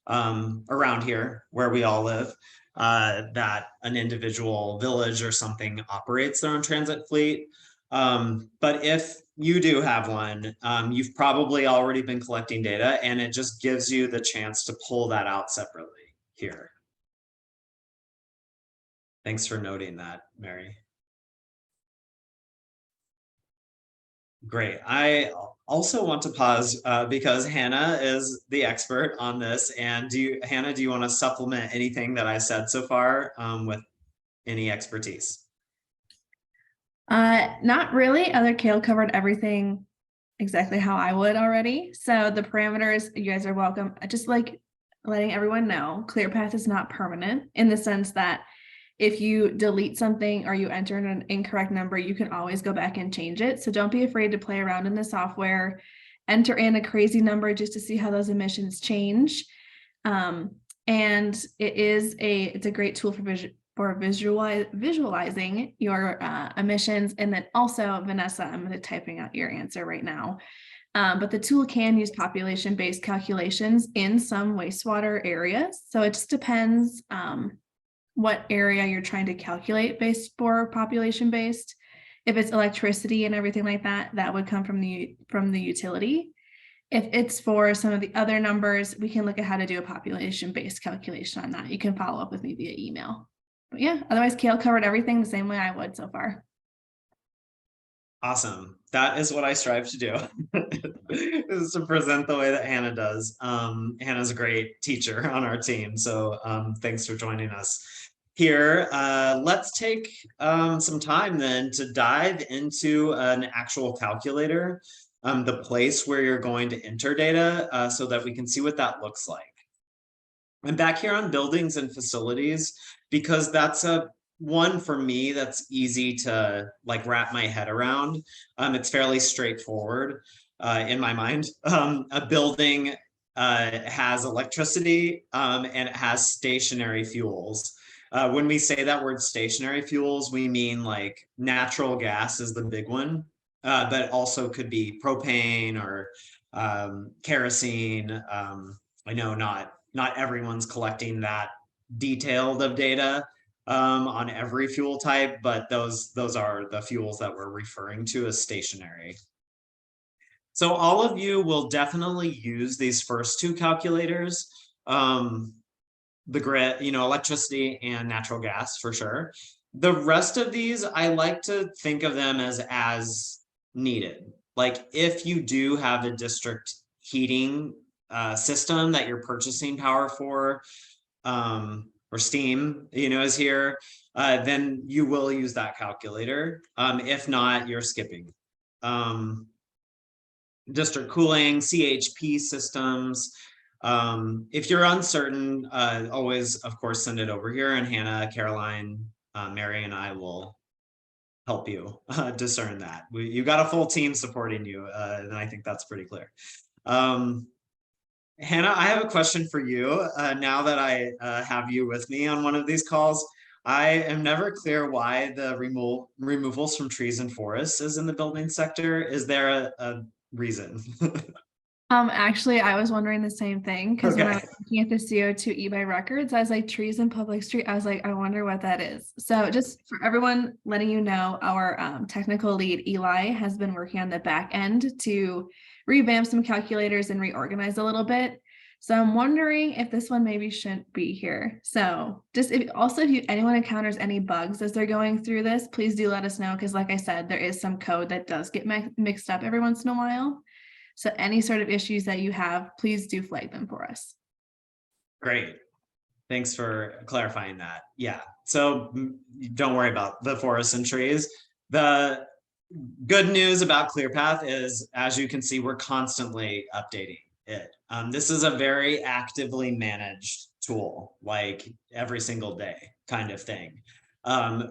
around here where we all live, that an individual village or something operates their own transit fleet. But if you do have one, you've probably already been collecting data, and it just gives you the chance to pull that out separately here. Thanks for noting that, Mary. Great. I also want to pause because Hannah is the expert on this. And Hannah, do you want to supplement anything that I said so far with any expertise? Not really. Kale covered everything exactly how I would already. So the parameters, you guys are welcome. Just like letting everyone know, ClearPath is not permanent in the sense that if you delete something or you enter in an incorrect number, you can always go back and change it. So don't be afraid to play around in the software, enter in a crazy number just to see how those emissions change. And it's a great tool for visualizing your emissions. And then also, Vanessa, I'm typing out your answer right now. But the tool can use population-based calculations in some wastewater areas. So it just depends what area you're trying to calculate based for population-based. If it's electricity and everything like that, that would come from the utility. If it's for some of the other numbers, we can look at how to do a population-based calculation on that. You can follow up with me via email. But yeah, otherwise Kale covered everything the same way I would so far. Awesome. That is what I strive to do, is to present the way that Hannah does. Hannah's a great teacher on our team. So thanks for joining us here. Let's take some time then to dive into an actual calculator, the place where you're going to enter data so that we can see what that looks like. I'm back here on buildings and facilities because that's one for me that's easy to like wrap my head around. It's fairly straightforward in my mind. A building has electricity and it has stationary fuels. When we say that word stationary fuels, we mean like natural gas is the big one, but also could be propane or kerosene. I know not not everyone's collecting that detailed of data on every fuel type, but those are the fuels that we're referring to as stationary. So all of you will definitely use these first two calculators, the grid, electricity and natural gas for sure. The rest of these, I like to think of them as needed. Like if you do have a district heating system that you're purchasing power for, or steam, is here, then you will use that calculator. If not, you're skipping. District cooling, CHP systems. If you're uncertain, always, of course, send it over here, and Hannah, Caroline, Mary, and I will help you discern that. You've got a full team supporting you, and I think that's pretty clear. Hannah, I have a question for you. Now that I have you with me on one of these calls, I am never clear why the removals from trees and forests is in the building sector. Is there a reason? Actually, I was wondering the same thing, because when I Okay. was looking at the CO2 eBay records, I was like, trees in public street. I was like, I wonder what that is. So just for everyone, letting you know, our technical lead, Eli, has been working on the back end to revamp some calculators and reorganize a little bit. So I'm wondering if this one maybe shouldn't be here. So just if anyone encounters any bugs as they're going through this, please do let us know, because like I said, there is some code that does get mixed up every once in a while. So any sort of issues that you have, please do flag them for us. Great. Thanks for clarifying that. Yeah. So don't worry about the forests and trees. The good news about ClearPath is, as you can see, we're constantly updating it. This is a very actively managed tool, like every single day kind of thing.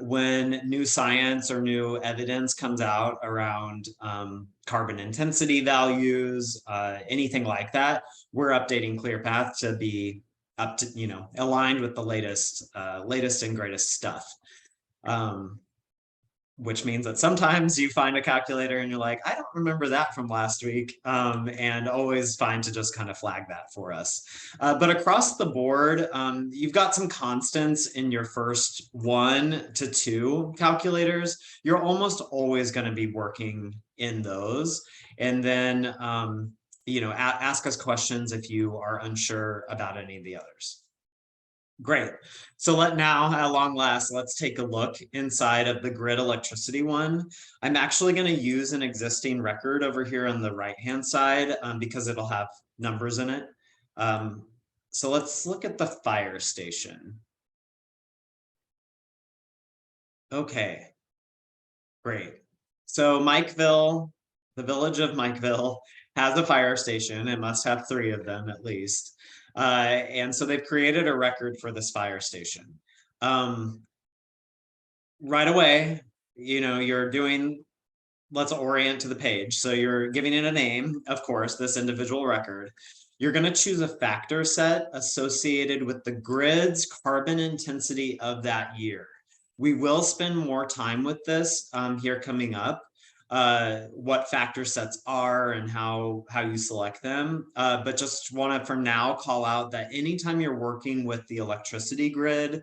When new science or new evidence comes out around carbon intensity values, anything like that, we're updating ClearPath to be up to, aligned with the latest and greatest stuff. Which means that sometimes you find a calculator and you're like, I don't remember that from last week, and always fine to just kind of flag that for us. But across the board, you've got some constants in your first 1 to 2 calculators. You're almost always going to be working in those. And then, ask us questions if you are unsure about any of the others. Great. So now, at long last, let's take a look inside of the grid electricity one. I'm actually going to use an existing record over here on the right-hand side because it'll have numbers in it. So let's look at the fire station. Okay, great. So Mikeville, the village of Mikeville, has a fire station. It must have 3 of them at least. And so they've created a record for this fire station. Right away, you're doing, let's orient to the page. So you're giving it a name, of course, this individual record. You're going to choose a factor set associated with the grid's carbon intensity of that year. We will spend more time with this here coming up. What factor sets are and how you select them. But just want to, for now, call out that anytime you're working with the electricity grid,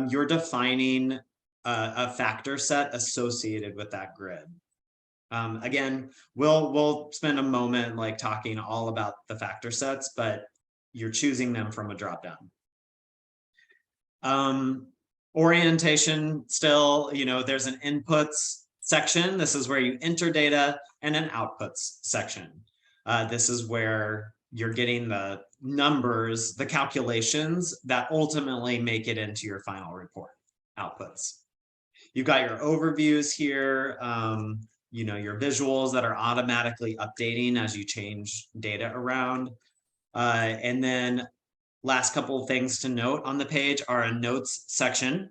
you're defining a factor set associated with that grid. Again, we'll spend a moment like talking all about the factor sets, but you're choosing them from a dropdown. Orientation still, there's an inputs section. This is where you enter data, and an outputs section. This is where you're getting the numbers, the calculations that ultimately make it into your final report outputs. You've got your overviews here, your visuals that are automatically updating as you change data around. And then last couple of things to note on the page are a notes section.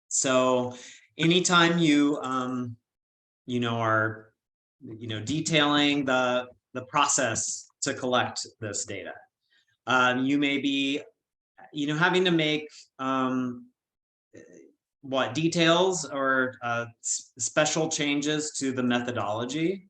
So anytime you are detailing the process to collect this data, you may be having to make details or special changes to the methodology.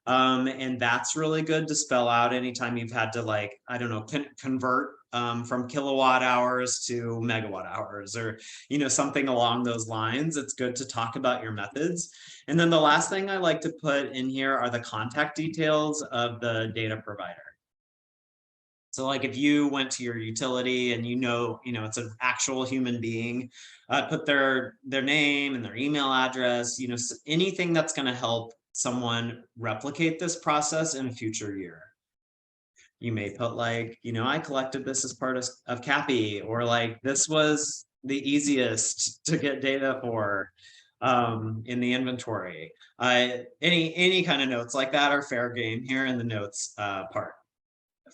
And that's really good to spell out anytime you've had to, like, I don't know, convert from kilowatt hours to megawatt hours, or, you know, something along those lines. It's good to talk about your methods. And then the last thing I like to put in here are the contact details of the data provider. So like if you went to your utility and you know it's an actual human being, put their name and their email address, you know, anything that's going to help someone replicate this process in a future year. You may put like, you know, I collected this as part of CAPI, or like this was the easiest to get data for in the inventory. Any kind of notes like that are fair game here in the notes part.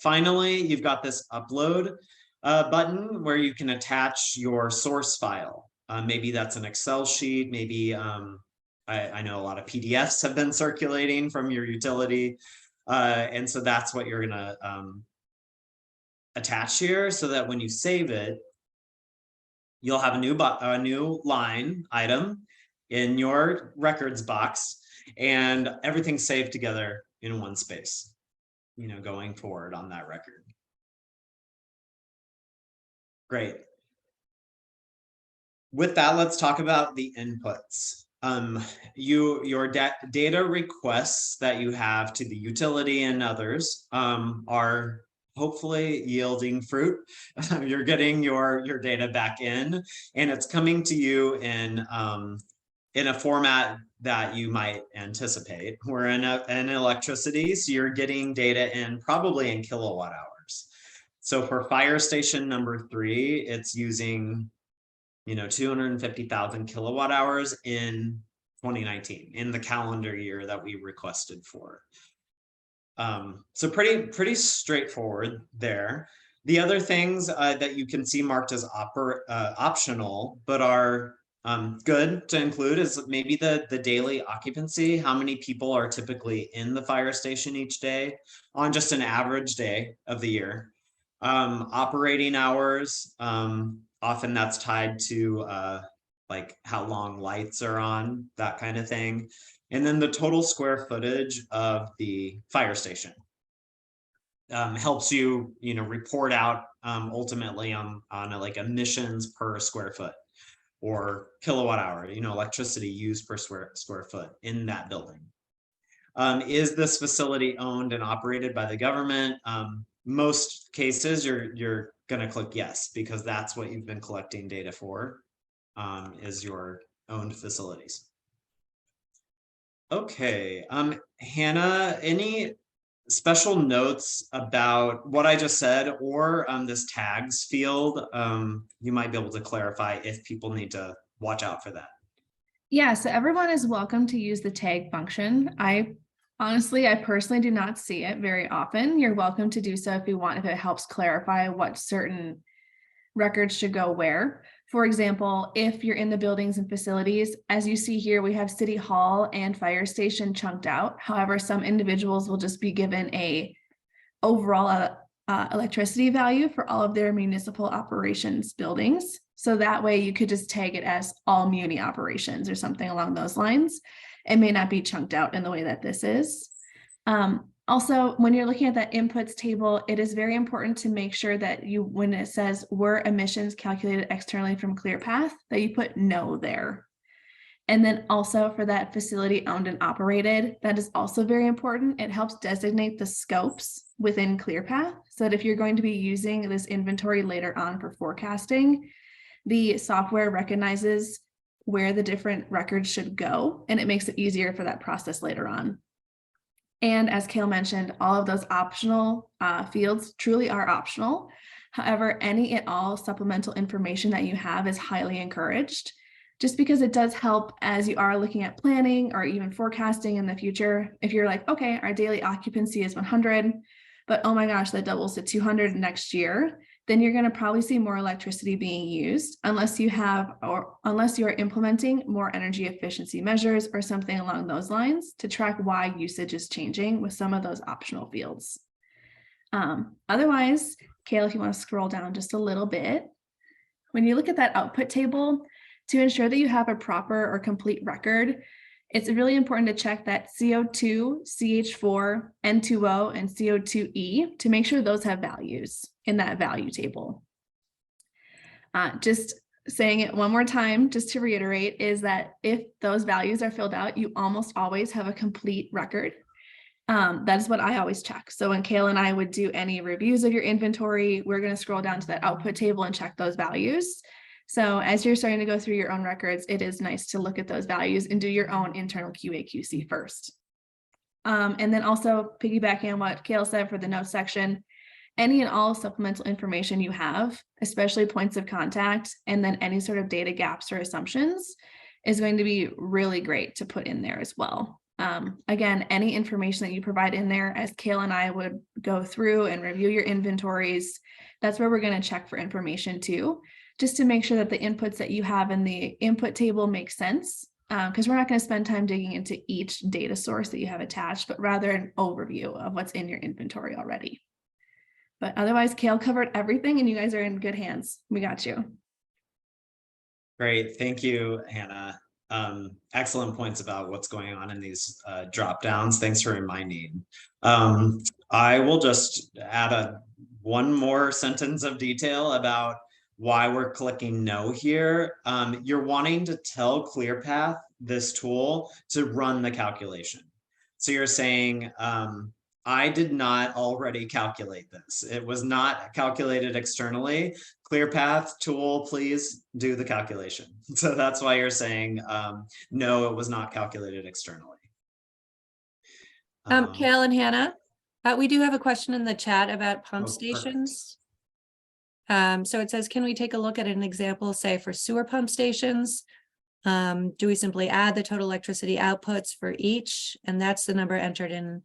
Finally, you've got this upload button where you can attach your source file. Maybe that's an Excel sheet, maybe I know a lot of PDFs have been circulating from your utility. And so that's what you're gonna attach here, so that when you save it, you'll have a new line item in your records box, and everything's saved together in one space, you know, going forward on that record. Great. With that, let's talk about the inputs. Your data requests that you have to the utility and others are hopefully yielding fruit. You're getting your data back in, and it's coming to you in a format that you might anticipate. We're in electricity, so you're getting data in probably in kilowatt hours. So for fire station number 3, it's using 250,000 kilowatt hours in 2019, in the calendar year that we requested for. So pretty straightforward there. The other things that you can see marked as optional, but are good to include, is maybe the daily occupancy. How many people are typically in the fire station each day on just an average day of the year? Operating hours, often that's tied to like how long lights are on, that kind of thing. And then the total square footage of the fire station helps you, report out ultimately on like emissions per square foot, or kilowatt hour, electricity used per square foot in that building. Is this facility owned and operated by the government? Most cases you're going to click yes, because that's what you've been collecting data for, is your owned facilities. Okay, Hannah, any special notes about what I just said, or this tags field? You might be able to clarify if people need to watch out for that. Yeah, so everyone is welcome to use the tag function. I personally do not see it very often. You're welcome to do so if you want, if it helps clarify what certain records should go where. For example, if you're in the buildings and facilities, as you see here, we have City Hall and Fire Station chunked out. However, some individuals will just be given a overall electricity value for all of their municipal operations buildings. So that way you could just tag it as all muni operations or something along those lines. It may not be chunked out in the way that this is. Also, when you're looking at that inputs table, it is very important to make sure that when it says were emissions calculated externally from ClearPath, that you put no there. And then also for that facility owned and operated, that is also very important. It helps designate the scopes within ClearPath, so that if you're going to be using this inventory later on for forecasting, the software recognizes where the different records should go, and it makes it easier for that process later on. And as Kale mentioned, all of those optional fields truly are optional. However, any and all supplemental information that you have is highly encouraged, just because it does help as you are looking at planning or even forecasting in the future. If you're like, okay, our daily occupancy is 100, but oh my gosh, that doubles to 200 next year, then you're going to probably see more electricity being used unless you are implementing more energy efficiency measures or something along those lines to track why usage is changing with some of those optional fields. Otherwise, Kale, if you want to scroll down just a little bit, when you look at that output table, to ensure that you have a proper or complete record, It's really important to check that CO2, CH4, N2O, and CO2e to make sure those have values in that value table. Just saying it one more time, just to reiterate, is that if those values are filled out, you almost always have a complete record. That is what I always check. So when Kayla and I would do any reviews of your inventory, we're going to scroll down to that output table and check those values. So as you're starting to go through your own records, it is nice to look at those values and do your own internal QA/QC first. And then also piggybacking on what Kayla said for the notes section, any and all supplemental information you have, especially points of contact, and then any sort of data gaps or assumptions is going to be really great to put in there as well. Again, any information that you provide in there, as Kayla and I would go through and review your inventories, that's where we're going to check for information too, just to make sure that the inputs that you have in the input table make sense, because we're not going to spend time digging into each data source that you have attached, but rather an overview of what's in your inventory already. But otherwise, Kayla covered everything and you guys are in good hands. We got you. Great, thank you, Hannah. Excellent points about what's going on in these drop downs. Thanks for reminding. I will just add one more sentence of detail about why we're clicking no here. You're wanting to tell ClearPath, this tool, to run the calculation. So you're saying, I did not already calculate this. It was not calculated externally. ClearPath tool, please do the calculation. So that's why you're saying, no, it was not calculated externally. Kale and Hannah, we do have a question in the chat about pump stations. So it says, can we take a look at an example, say for sewer pump stations? Do we simply add the total electricity outputs for each? And that's the number entered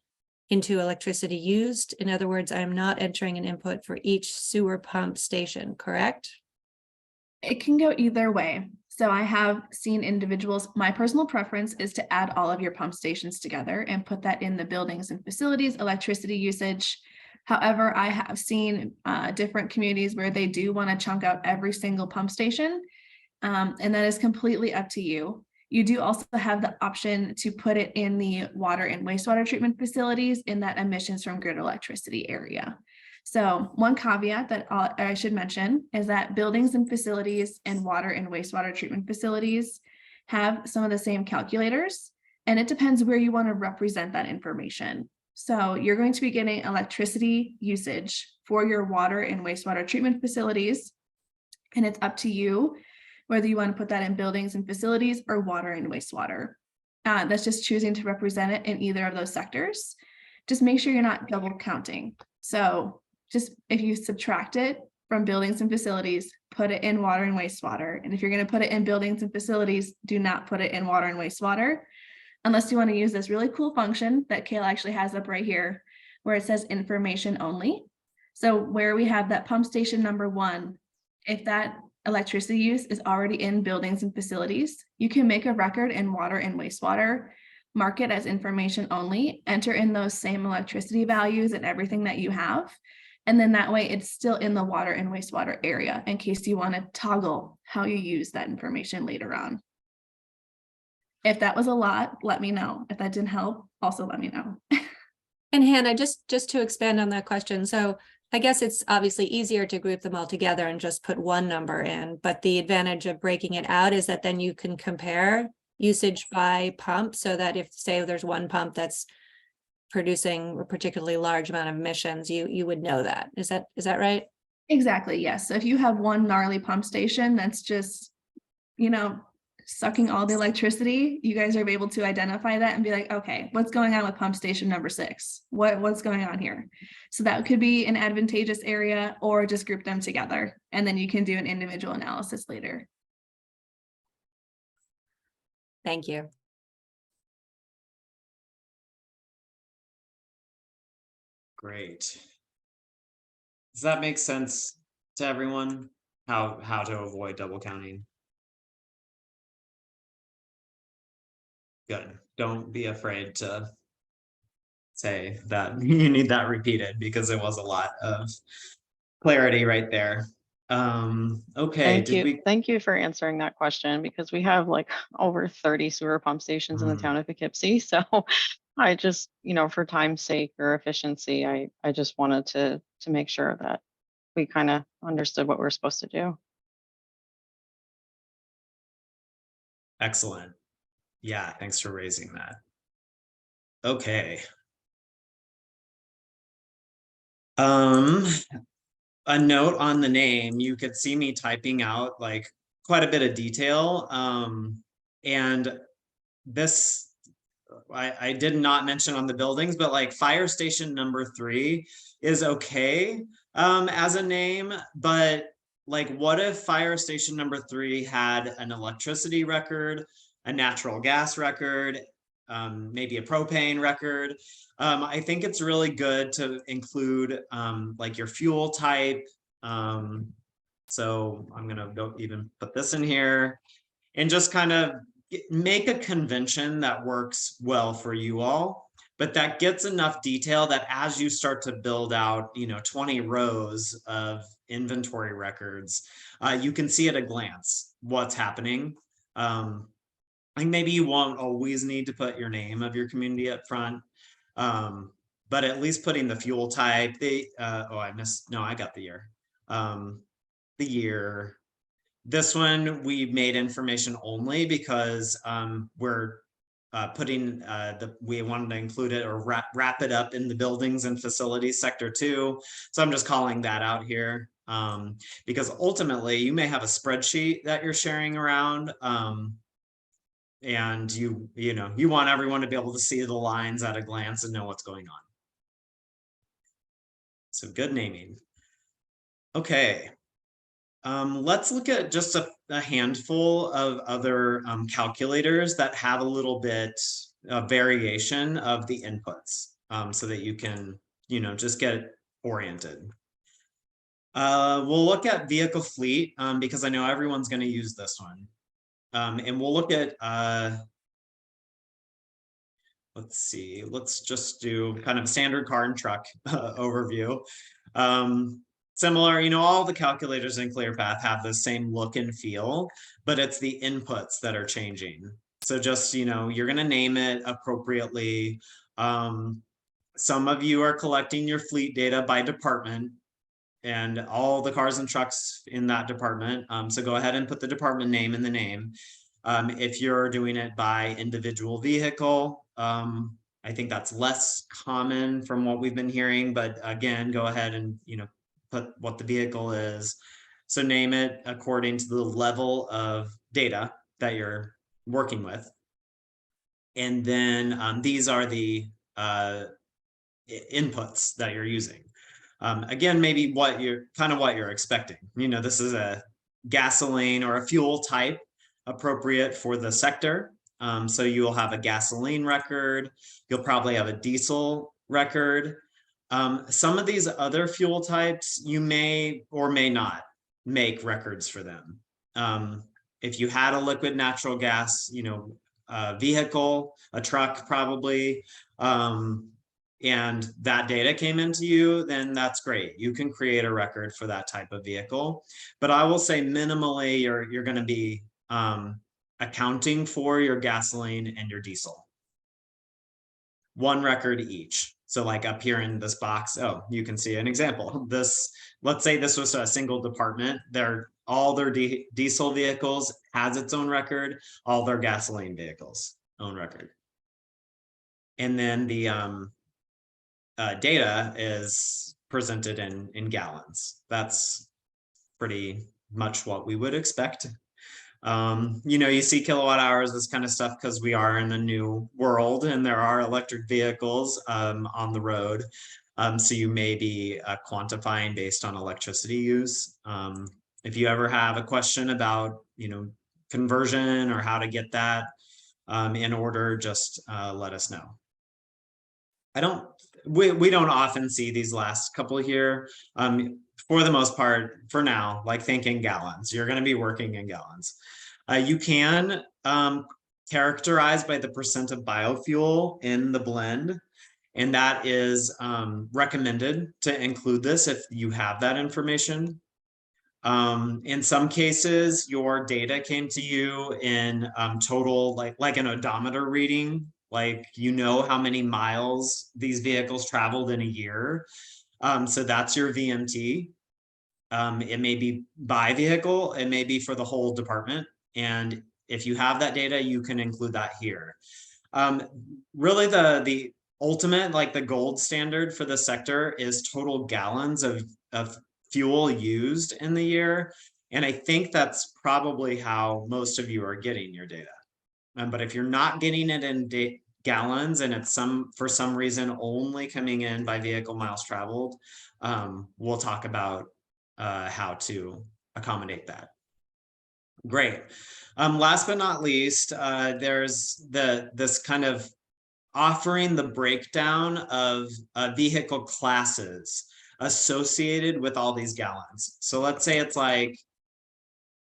into electricity used. In other words, I'm not entering an input for each sewer pump station, correct? It can go either way. So I have seen individuals, my personal preference is to add all of your pump stations together and put that in the buildings and facilities electricity usage. However, I have seen different communities where they do want to chunk out every single pump station, and that is completely up to you. You do also have the option to put it in the water and wastewater treatment facilities in that emissions from grid electricity area. So one caveat that I should mention is that buildings and facilities and water and wastewater treatment facilities have some of the same calculators, and it depends where you want to represent that information. So you're going to be getting electricity usage for your water and wastewater treatment facilities, and it's up to you whether you want to put that in buildings and facilities or water and wastewater. That's just choosing to represent it in either of those sectors. Just make sure you're not double counting. So just if you subtract it from buildings and facilities, put it in water and wastewater. And if you're going to put it in buildings and facilities, do not put it in water and wastewater, unless you want to use this really cool function that Kayla actually has up right here, where it says information only. So where we have that pump station number 1, if that electricity use is already in buildings and facilities, you can make a record in water and wastewater, mark it as information only, enter in those same electricity values and everything that you have. And then that way it's still in the water and wastewater area in case you want to toggle how you use that information later on. If that was a lot, let me know. If that didn't help, also let me know. And Hannah, just to expand on that question. So I guess it's obviously easier to group them all together and just put one number in, but the advantage of breaking it out is that then you can compare usage by pump, so that if, say, there's one pump that's producing a particularly large amount of emissions, you would know that. Is that right? Exactly, yes. So if you have one gnarly pump station that's just, sucking all the electricity, you guys are able to identify that and be like, okay, what's going on with pump station number 6? What's going on here? So that could be an advantageous area, or just group them together, and then you can do an individual analysis later. Thank you. Great. Does that make sense to everyone? How to avoid double counting? Good. Don't be afraid to say that you need that repeated, because it was a lot of clarity right there. Okay, Thank did you. we? Thank you for answering that question because we have like over 30 sewer pump stations in the town of Poughkeepsie. So I just, for time's sake or efficiency, I just wanted to make sure that we kind of understood what we're supposed to do. Excellent. Yeah, thanks for raising that. Okay. A note on the name, you could see me typing out like quite a bit of detail. And this, I did not mention on the buildings, but like fire station number 3 is okay as a name, but like what if fire station number 3 had an electricity record, a natural gas record, maybe a propane record? I think it's really good to include like your fuel type. So I'm gonna go even put this in here and just kind of make a convention that works well for you all, but that gets enough detail that as you start to build out, 20 rows of inventory records, you can see at a glance what's happening. Like maybe you won't always need to put your name of your community up front, but at least putting the fuel type, I got the year. The year. This one we made information only because we're putting we wanted to include it or wrap it up in the buildings and facilities sector 2. So I'm just calling that out here because ultimately you may have a spreadsheet that you're sharing around and you want everyone to be able to see the lines at a glance and know what's going on. So good naming. Okay. Let's look at just a handful of other calculators that have a little bit of variation of the inputs so that you can, just get oriented. We'll look at vehicle fleet because I know everyone's going to use this one. And we'll look at, let's see, let's just do kind of a standard car and truck overview. Similar, all the calculators in ClearPath have the same look and feel, but it's the inputs that are changing. So just, you're going to name it appropriately. Some of you are collecting your fleet data by department and all the cars and trucks in that department. So go ahead and put the department name in the name. If you're doing it by individual vehicle, I think that's less common from what we've been hearing, but again, go ahead and, put what the vehicle is. So name it according to the level of data that you're working with. And then these are the inputs that you're using. Again, maybe what you're expecting. This is a gasoline or a fuel type appropriate for the sector. So you'll have a gasoline record. You'll probably have a diesel record. Some of these other fuel types, you may or may not make records for them. If you had a liquid natural gas, vehicle, a truck probably, and that data came into you, then that's great. You can create a record for that type of vehicle. But I will say minimally, you're going to be accounting for your gasoline and your diesel. One record each. So like up here in this box, you can see an example. Let's say this was a single department. All their diesel vehicles has its own record, all their gasoline vehicles own record. And then the data is presented in gallons. That's pretty much what we would expect. You see kilowatt hours, this kind of stuff, because we are in a new world and there are electric vehicles on the road. So you may be quantifying based on electricity use. If you ever have a question about, conversion or how to get that in order, just let us know. We don't often see these last couple here. For the most part, for now, like think in gallons. You're going to be working in gallons. You can characterize by the percent of biofuel in the blend, and that is recommended to include this if you have that information. In some cases, your data came to you in total, like an odometer reading, like you know how many miles these vehicles traveled in a year. So that's your VMT. It may be by vehicle, it may be for the whole department. And if you have that data, you can include that here. Really the ultimate, like the gold standard for the sector is total gallons of fuel used in the year. And I think that's probably how most of you are getting your data. But if you're not getting it in gallons and it's for some reason only coming in by vehicle miles traveled, we'll talk about how to accommodate that. Great. Last but not least, there's this kind of offering the breakdown of vehicle classes associated with all these gallons. So let's say it's like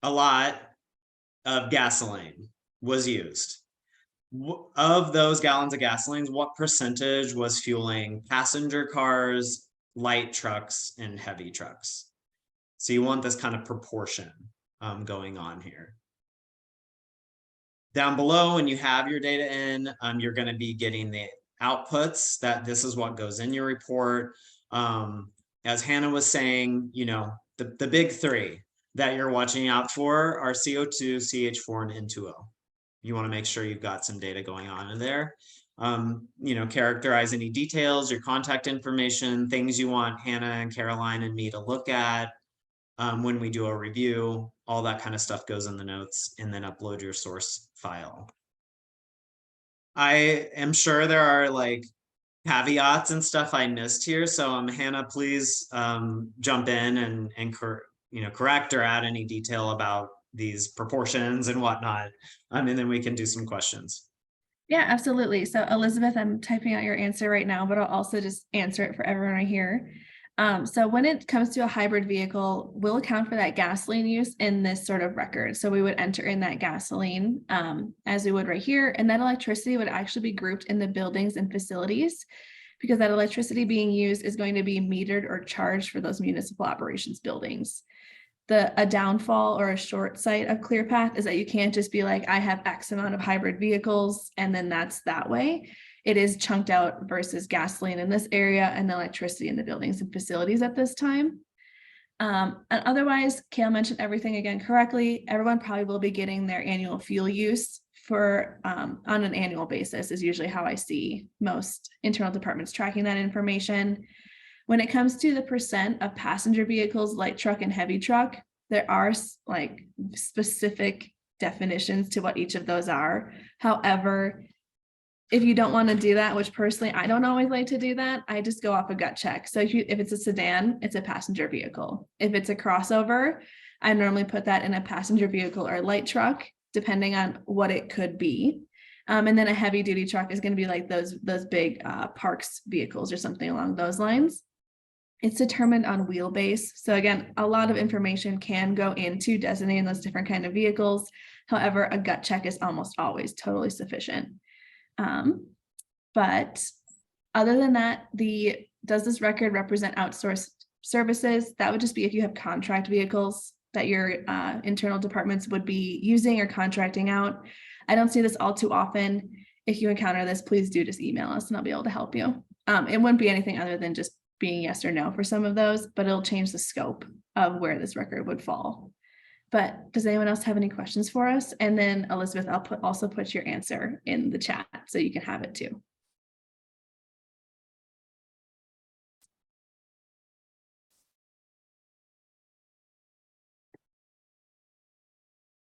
a lot of gasoline was used. Of those gallons of gasoline, what percentage was fueling passenger cars, light trucks, and heavy trucks? So you want this kind of proportion going on here. Down below, when you have your data in, you're going to be getting the outputs that this is what goes in your report. As Hannah was saying, you know, the big three that you're watching out for are CO2, CH4, and N2O. You want to make sure you've got some data going on in there. You know, characterize any details, your contact information, things you want Hannah and Caroline and me to look at when we do a review. All that kind of stuff goes in the notes, and then upload your source file. I am sure there are like caveats and stuff I missed here. So Hannah, please jump in and correct or add any detail about these proportions and whatnot. And then we can do some questions. Yeah, absolutely. So Elizabeth, I'm typing out your answer right now, but I'll also just answer it for everyone right here. So when it comes to a hybrid vehicle, we'll account for that gasoline use in this sort of record. So we would enter in that gasoline as we would right here, and that electricity would actually be grouped in the buildings and facilities, because that electricity being used is going to be metered or charged for those municipal operations buildings. A downfall or a short sight of ClearPath is that you can't just be like, I have X amount of hybrid vehicles, and then that's that way. It is chunked out versus gasoline in this area and electricity in the buildings and facilities at this time. And otherwise, Kale mentioned everything again correctly. Everyone probably will be getting their annual fuel use for on an annual basis is usually how I see most internal departments tracking that information. When it comes to the percent of passenger vehicles, light truck and heavy truck, there are like specific definitions to what each of those are. However, if you don't want to do that, which personally, I don't always like to do that, I just go off a gut check. So if it's a sedan, it's a passenger vehicle. If it's a crossover, I normally put that in a passenger vehicle or light truck, depending on what it could be. And then a heavy duty truck is going to be like those big parks vehicles or something along those lines. It's determined on wheelbase. So again, a lot of information can go into designating those different kind of vehicles. However, a gut check is almost always totally sufficient. But other than that, does this record represent outsourced services? That would just be if you have contract vehicles that your internal departments would be using or contracting out. I don't see this all too often. If you encounter this, please do just email us and I'll be able to help you. It wouldn't be anything other than just being yes or no for some of those, but it'll change the scope of where this record would fall. But does anyone else have any questions for us? And then Elizabeth, I'll also put your answer in the chat so you can have it too.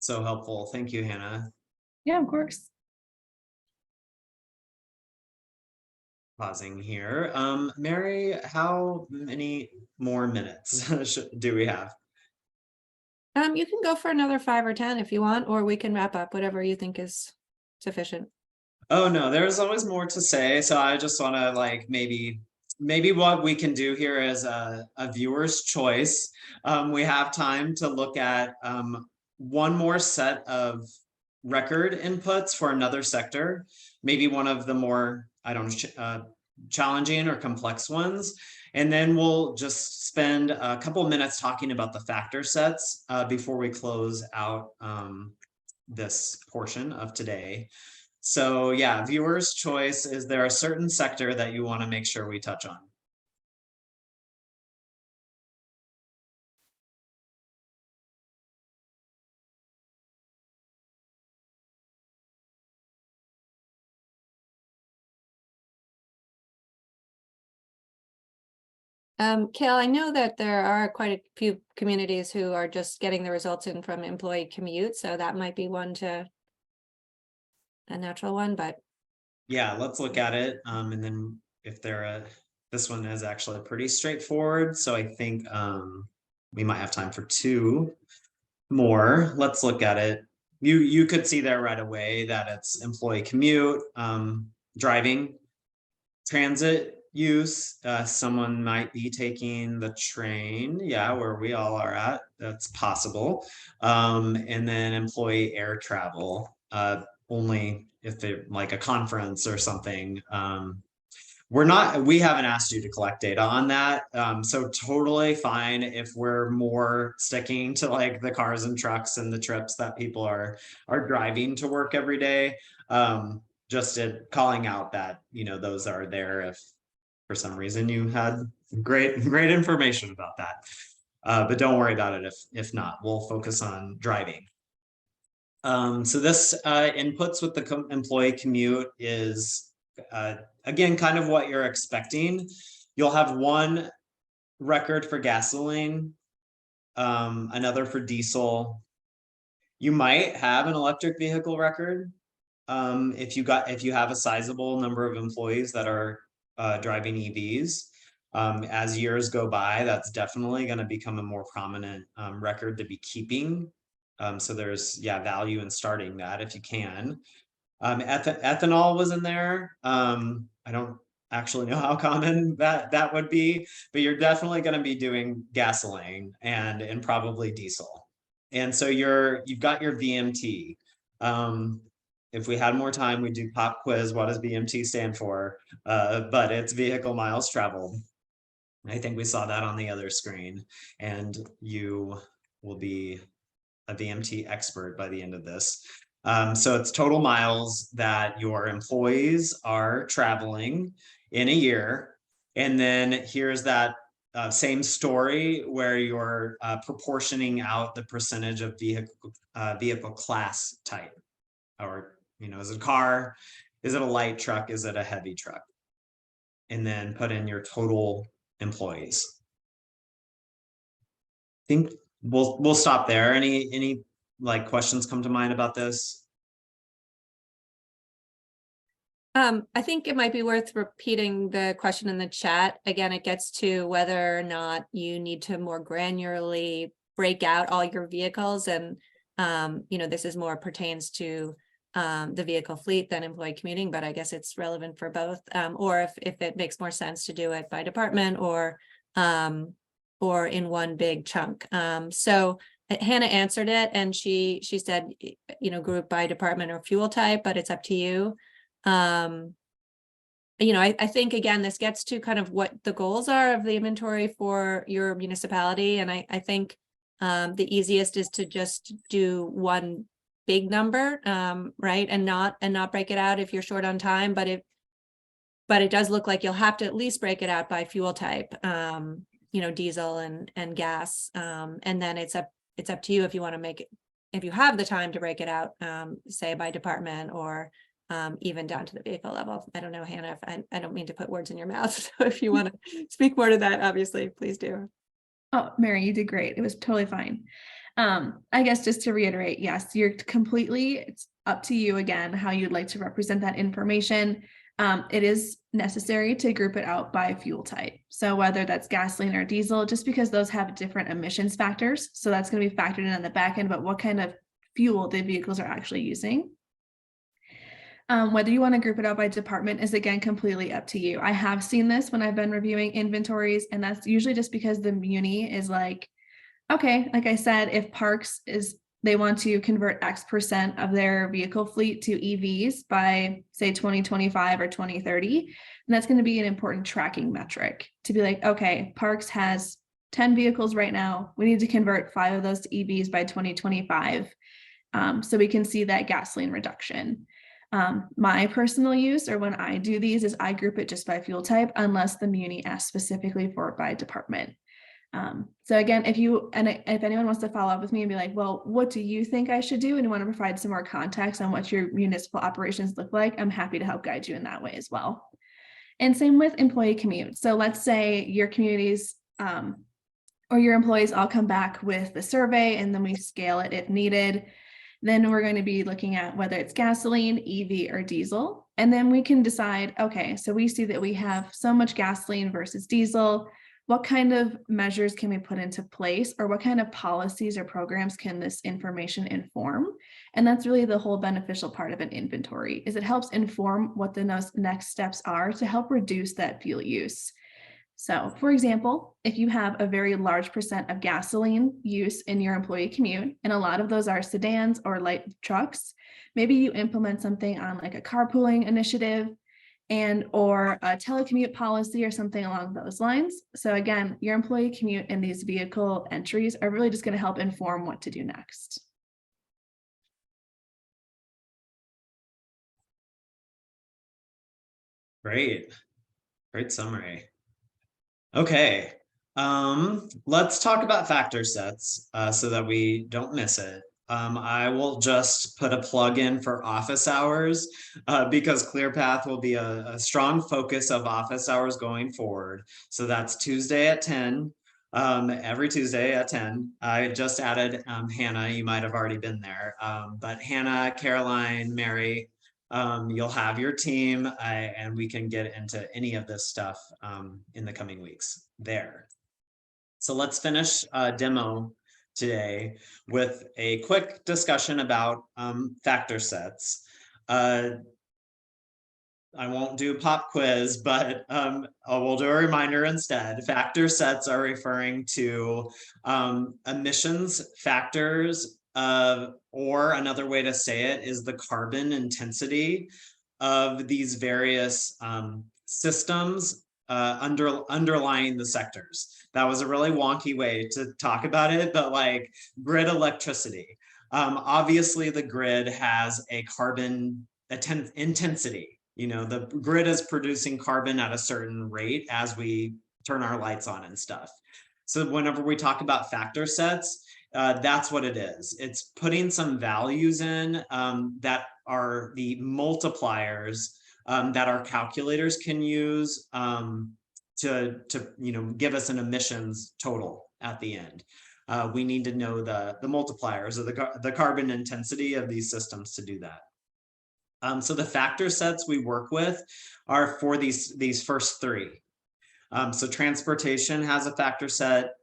So helpful. Thank you, Hannah. Yeah, of course. Pausing here. Mary, how many more minutes do we have? You can go for another 5 or 10 if you want, or we can wrap up, whatever you think is sufficient. Oh no, there's always more to say. So I just want to like maybe what we can do here is a viewer's choice. We have time to look at one more set of record inputs for another sector, maybe one of the more, challenging or complex ones. And then we'll just spend a couple of minutes talking about the factor sets before we close out this portion of today. So yeah, viewer's choice. Is there a certain sector that you want to make sure we touch on? Kale, I know that there are quite a few communities who are just getting the results in from employee commute, so that might be a natural one, but Yeah, let's look at it. And then if this one is actually pretty straightforward. So I think we might have time for two more. Let's look at it. You could see there right away that it's employee commute, driving, transit use. Someone might be taking the train, yeah, where we all are at. That's possible. And then employee air travel, only if they're like a conference or something. We haven't asked you to collect data on that. So totally fine if we're more sticking to like the cars and trucks and the trips that people are driving to work every day. Just calling out that, those are there if for some reason you had great information about that. But don't worry about it if not. We'll focus on driving. So this inputs with the employee commute is, again, kind of what you're expecting. You'll have one record for gasoline, another for diesel. You might have an electric vehicle record if you have a sizable number of employees that are driving EVs. As years go by, that's definitely going to become a more prominent record to be keeping. So there's value in starting that if you can. Ethanol was in there. I don't actually know how common that would be, but you're definitely going to be doing gasoline and probably diesel. And so you've got your VMT. If we had more time, we'd do pop quiz. What does VMT stand for? But it's vehicle miles traveled. I think we saw that on the other screen, and you will be a VMT expert by the end of this. So it's total miles that your employees are traveling in a year. And then here's that same story where you're proportioning out the percentage of vehicle class type, or, is it a car? Is it a light truck? Is it a heavy truck? And then put in your total employees. I think we'll stop there. Any like questions come to mind about this? I think it might be worth repeating the question in the chat. Again, it gets to whether or not you need to more granularly break out all your vehicles. And, this is more pertains to the vehicle fleet than employee commuting, but I guess it's relevant for both. Or if it makes more sense to do it by department or in one big chunk. So Hannah answered it, and she said, group by department or fuel type, but it's up to you. I think, again, this gets to kind of what the goals are of the inventory for your municipality. And I think the easiest is to just do one big number, right? And not break it out if you're short on time, but it does look like you'll have to at least break it out by fuel type, diesel and gas. And then it's up to you if you want to make it, if you have the time to break it out, say by department or even down to the vehicle level. I don't know, Hannah, if I don't mean to put words in your mouth. So if you want to speak more to that, obviously, please do. Oh, Mary, you did great. It was totally fine. I guess just to reiterate, yes, it's up to you again, how you'd like to represent that information. It is necessary to group it out by fuel type. So whether that's gasoline or diesel, just because those have different emissions factors. So that's going to be factored in on the back end, but what kind of fuel the vehicles are actually using. Whether you want to group it out by department is, again, completely up to you. I have seen this when I've been reviewing inventories, and that's usually just because the muni is like, okay, like I said, if Parks they want to convert X% of their vehicle fleet to EVs by, say, 2025 or 2030, and that's going to be an important tracking metric to be like, okay, Parks has 10 vehicles right now. We need to convert 5 of those to EVs by 2025. So we can see that gasoline reduction. My personal use, or when I do these, is I group it just by fuel type, unless the Muni asks specifically for it by department. So again, if anyone wants to follow up with me and be like, well, what do you think I should do? And you want to provide some more context on what your municipal operations look like, I'm happy to help guide you in that way as well. And same with employee commute. So let's say your communities or your employees all come back with the survey, and then we scale it if needed. Then we're going to be looking at whether it's gasoline, EV, or diesel. And then we can decide, okay, so we see that we have so much gasoline versus diesel. What kind of measures can we put into place, or what kind of policies or programs can this information inform? And that's really the whole beneficial part of an inventory, is it helps inform what the next steps are to help reduce that fuel use. So for example, if you have a very large % of gasoline use in your employee commute, and a lot of those are sedans or light trucks, maybe you implement something on like a carpooling initiative or a telecommute policy or something along those lines. So again, your employee commute and these vehicle entries are really just going to help inform what to do next. Great summary. Okay, let's talk about factor sets so that we don't miss it. I will just put a plug in for office hours because ClearPath will be a strong focus of office hours going forward. So that's Tuesday at 10, every Tuesday at 10. I just added Hannah, you might have already been there, but Hannah, Caroline, Mary, you'll have your team and we can get into any of this stuff in the coming weeks there. So let's finish demo today with a quick discussion about factor sets. I won't do a pop quiz, but we'll do a reminder instead. Factor sets are referring to emissions factors or another way to say it is the carbon intensity of these various systems underlying the sectors. That was a really wonky way to talk about it, but like grid electricity. Obviously the grid has a carbon intensity. You know, the grid is producing carbon at a certain rate as we turn our lights on and stuff. So whenever we talk about factor sets, that's what it is. It's putting some values in that are the multipliers that our calculators can use to give us an emissions total at the end. We need to know the multipliers of the carbon intensity of these systems to do that. So the factor sets we work with are for these first three. So transportation has a factor set,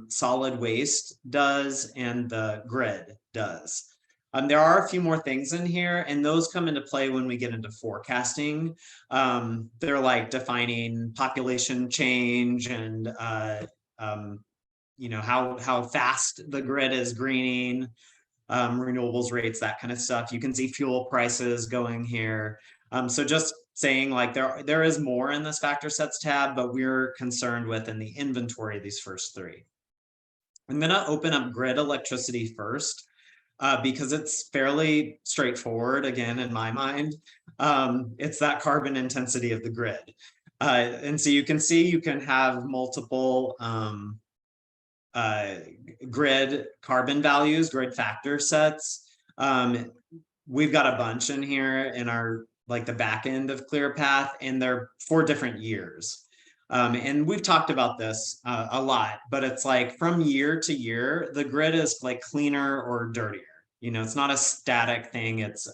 solid waste does, and the grid does. There are a few more things in here, and those come into play when we get into forecasting. They're like defining population change and how fast the grid is greening, renewables rates, that kind of stuff. You can see fuel prices going here. So just saying like there is more in this factor sets tab, but we're concerned with in the inventory these first three. I'm going to open up grid electricity first because it's fairly straightforward, again, in my mind. It's that carbon intensity of the grid. And so you can see you can have multiple grid carbon values, grid factor sets. We've got a bunch in here in our the back end of ClearPath, and they're for different years. And we've talked about this a lot, but it's like from year to year, the grid is like cleaner or dirtier. You know, it's not a static thing. It's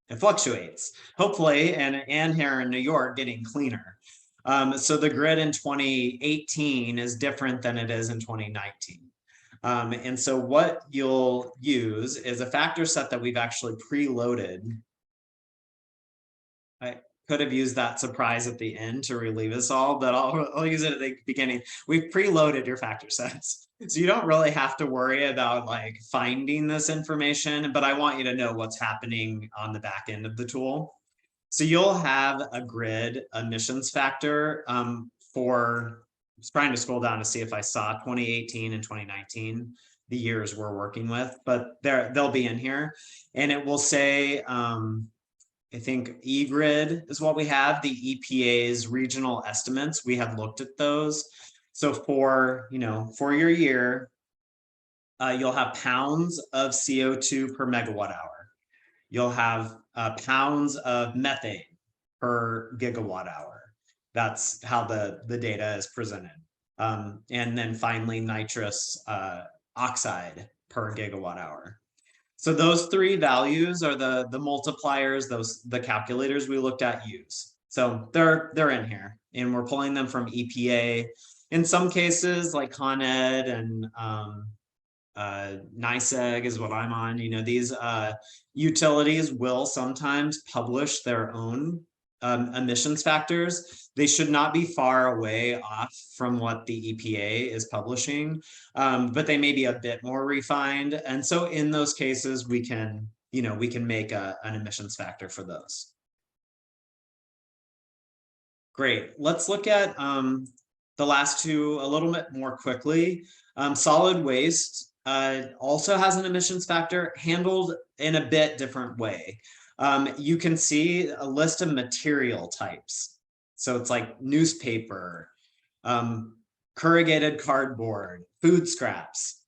it fluctuates, hopefully, and here in New York, getting cleaner. So the grid in 2018 is different than it is in 2019. And so what you'll use is a factor set that we've actually preloaded. I could have used that surprise at the end to relieve us all, but I'll use it at the beginning. We've preloaded your factor sets. So you don't really have to worry about like finding this information, but I want you to know what's happening on the back end of the tool. So you'll have a grid emissions factor for was trying to scroll down to see if I saw 2018 and 2019, the years we're working with, but they'll be in here, and it will say, I think eGrid is what we have, the EPA's regional estimates. We have looked at those. So for your year, you'll have pounds of CO2 per megawatt hour. You'll have pounds of methane per gigawatt hour. That's how the data is presented. And then finally, nitrous oxide per gigawatt hour. So those three values are the multipliers, the calculators we looked at use. So they're in here, and we're pulling them from EPA. In some cases, like Con Ed and NYSEG is what I'm on. These utilities will sometimes publish their own emissions factors. They should not be far away off from what the EPA is publishing, but they may be a bit more refined. And so in those cases, we can make an emissions factor for those. Great. Let's look at the last two a little bit more quickly. Solid waste also has an emissions factor, handled in a bit different way. You can see a list of material types. So it's like newspaper, corrugated cardboard, food scraps.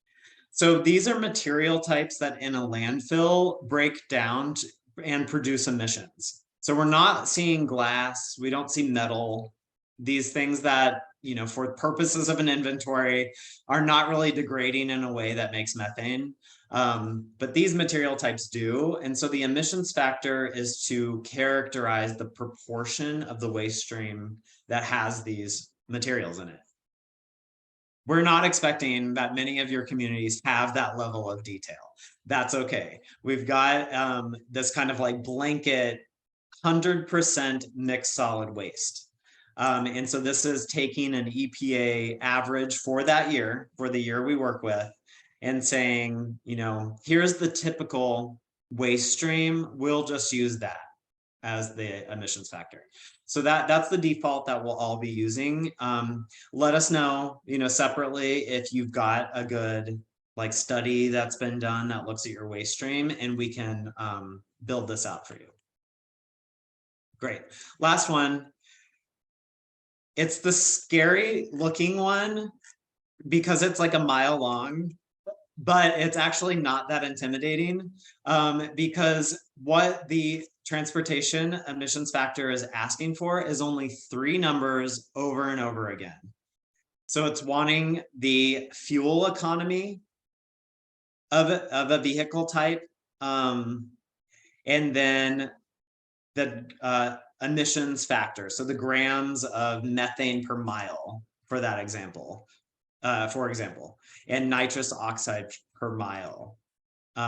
So these are material types that in a landfill break down and produce emissions. So we're not seeing glass, we don't see metal, these things that, for purposes of an inventory are not really degrading in a way that makes methane. But these material types do. And so the emissions factor is to characterize the proportion of the waste stream that has these materials in it. We're not expecting that many of your communities have that level of detail. That's okay. We've got this kind of like blanket 100% mixed solid waste. And so this is taking an EPA average for that year, for the year we work with, and saying, here's the typical waste stream. We'll just use that as the emissions factor. So that's the default that we'll all be using. Let us know, separately if you've got a good study that's been done that looks at your waste stream, and we can build this out for you. Great. Last one. It's the scary looking one because it's like a mile long, but it's actually not that intimidating because what the transportation emissions factor is asking for is only 3 numbers over and over again. So it's wanting the fuel economy of a vehicle type, and then the emissions factor, so the grams of methane per mile for that example, and nitrous oxide per mile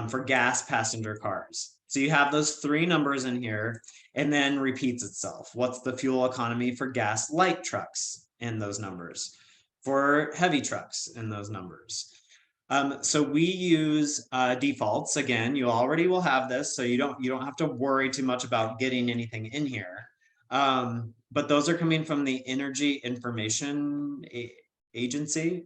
for gas passenger cars. So you have those 3 numbers in here, and then repeats itself. What's the fuel economy for gas light trucks in those numbers, for heavy trucks in those numbers? So we use defaults. Again, you already will have this, so you don't have to worry too much about getting anything in here. But those are coming from the Energy Information Agency,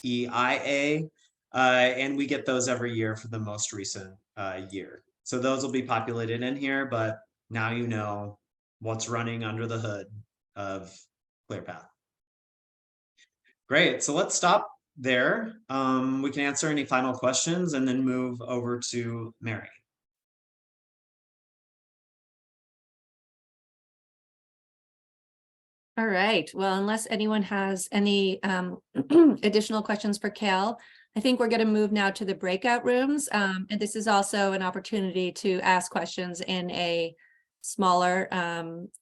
EIA, and we get those every year for the most recent year. So those will be populated in here, but now you know what's running under the hood of ClearPath. Great, so let's stop there. We can answer any final questions and then move over to Mary. All right, well, unless anyone has any additional questions for Cal, I think we're going to move now to the breakout rooms. And this is also an opportunity to ask questions in a smaller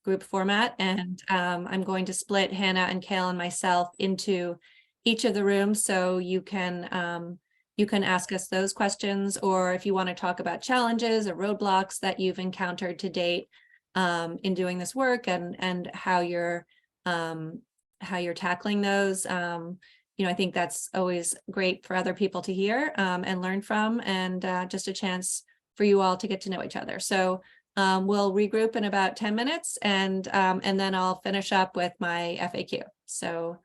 group format. And I'm going to split Hannah and Cal and myself into each of the rooms, so you can ask us those questions, or if you want to talk about challenges or roadblocks that you've encountered to date in doing this work, and how you're tackling those. I think that's always great for other people to hear and learn from, and just a chance for you all to get to know each other. So we'll regroup in about 10 minutes, and then I'll finish up with my FAQ. So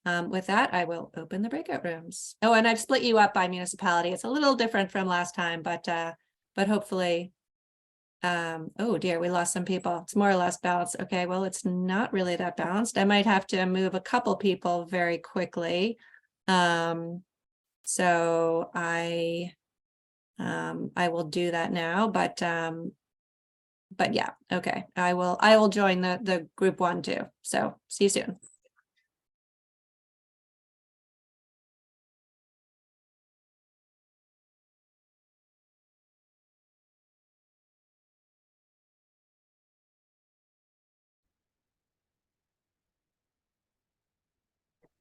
With that, I will open the breakout rooms. Oh, and I've split you up by municipality. It's a little different from last time, but hopefully, oh dear, we lost some people. It's more or less balanced. Okay, well, it's not really that balanced. I might have to move a couple people very quickly. So I will do that now, but yeah, okay. I will join the group 1 too. So see you soon.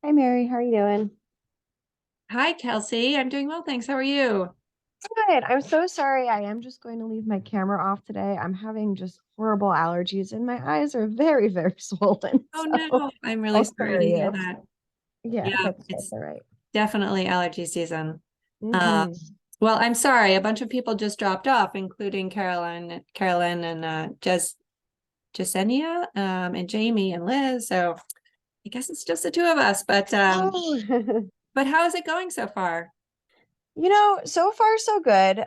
Hi, Mary. How are you doing? Hi, Kelsey. I'm doing well, thanks. How are you? Good. I'm so sorry. I am just going to leave my camera off today. I'm having just horrible allergies and my eyes are very, very swollen. Oh So no, I'm really I'll sorry to spare hear you. that. Yeah, Yeah, that's it's all right. definitely allergy season. Mhm. Well, I'm sorry, a bunch of people just dropped off, including Carolyn and Jasenia, and Jamie and Liz. So I guess it's just the two of us, but Oh. how is it going so far? So far so good.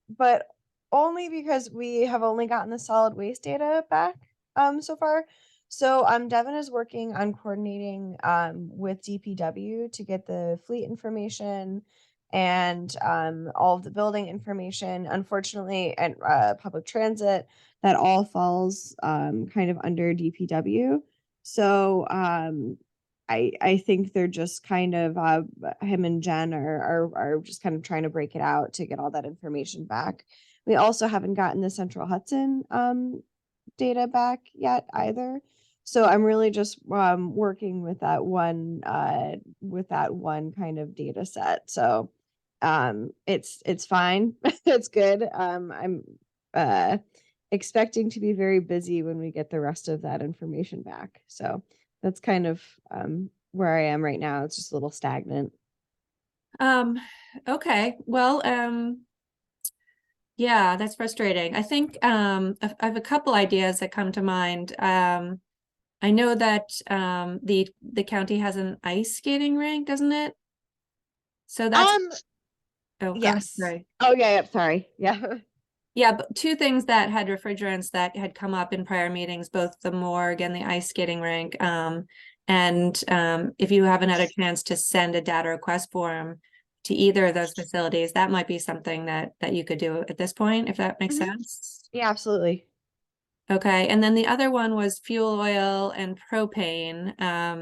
But only because we have only gotten the solid waste data back so far. So Devin is working on coordinating with DPW to get the fleet information and all of the building information. Unfortunately, and public transit, that all falls kind of under DPW. So I think they're just kind of him and Jen are just kind of trying to break it out to get all that information back. We also haven't gotten the Central Hudson data back yet either. So I'm really just working with that one kind of data set. So it's fine. It's good. I'm expecting to be very busy when we get the rest of that information back. So that's kind of where I am right now. It's just a little stagnant. Okay. Well, yeah, that's frustrating. I think I have a couple ideas that come to mind. I know that the county has an ice skating rink, doesn't it? So that's oh God, Yes. sorry. Oh yeah, sorry. Yeah. Yeah, but two things that had refrigerants that had come up in prior meetings, both the morgue and the ice skating rink. And if you haven't had a chance to send a data request form to either of those facilities, that might be something that you could do at this point, if that makes sense. Yeah, absolutely. Okay, and then the other one was fuel oil and propane. I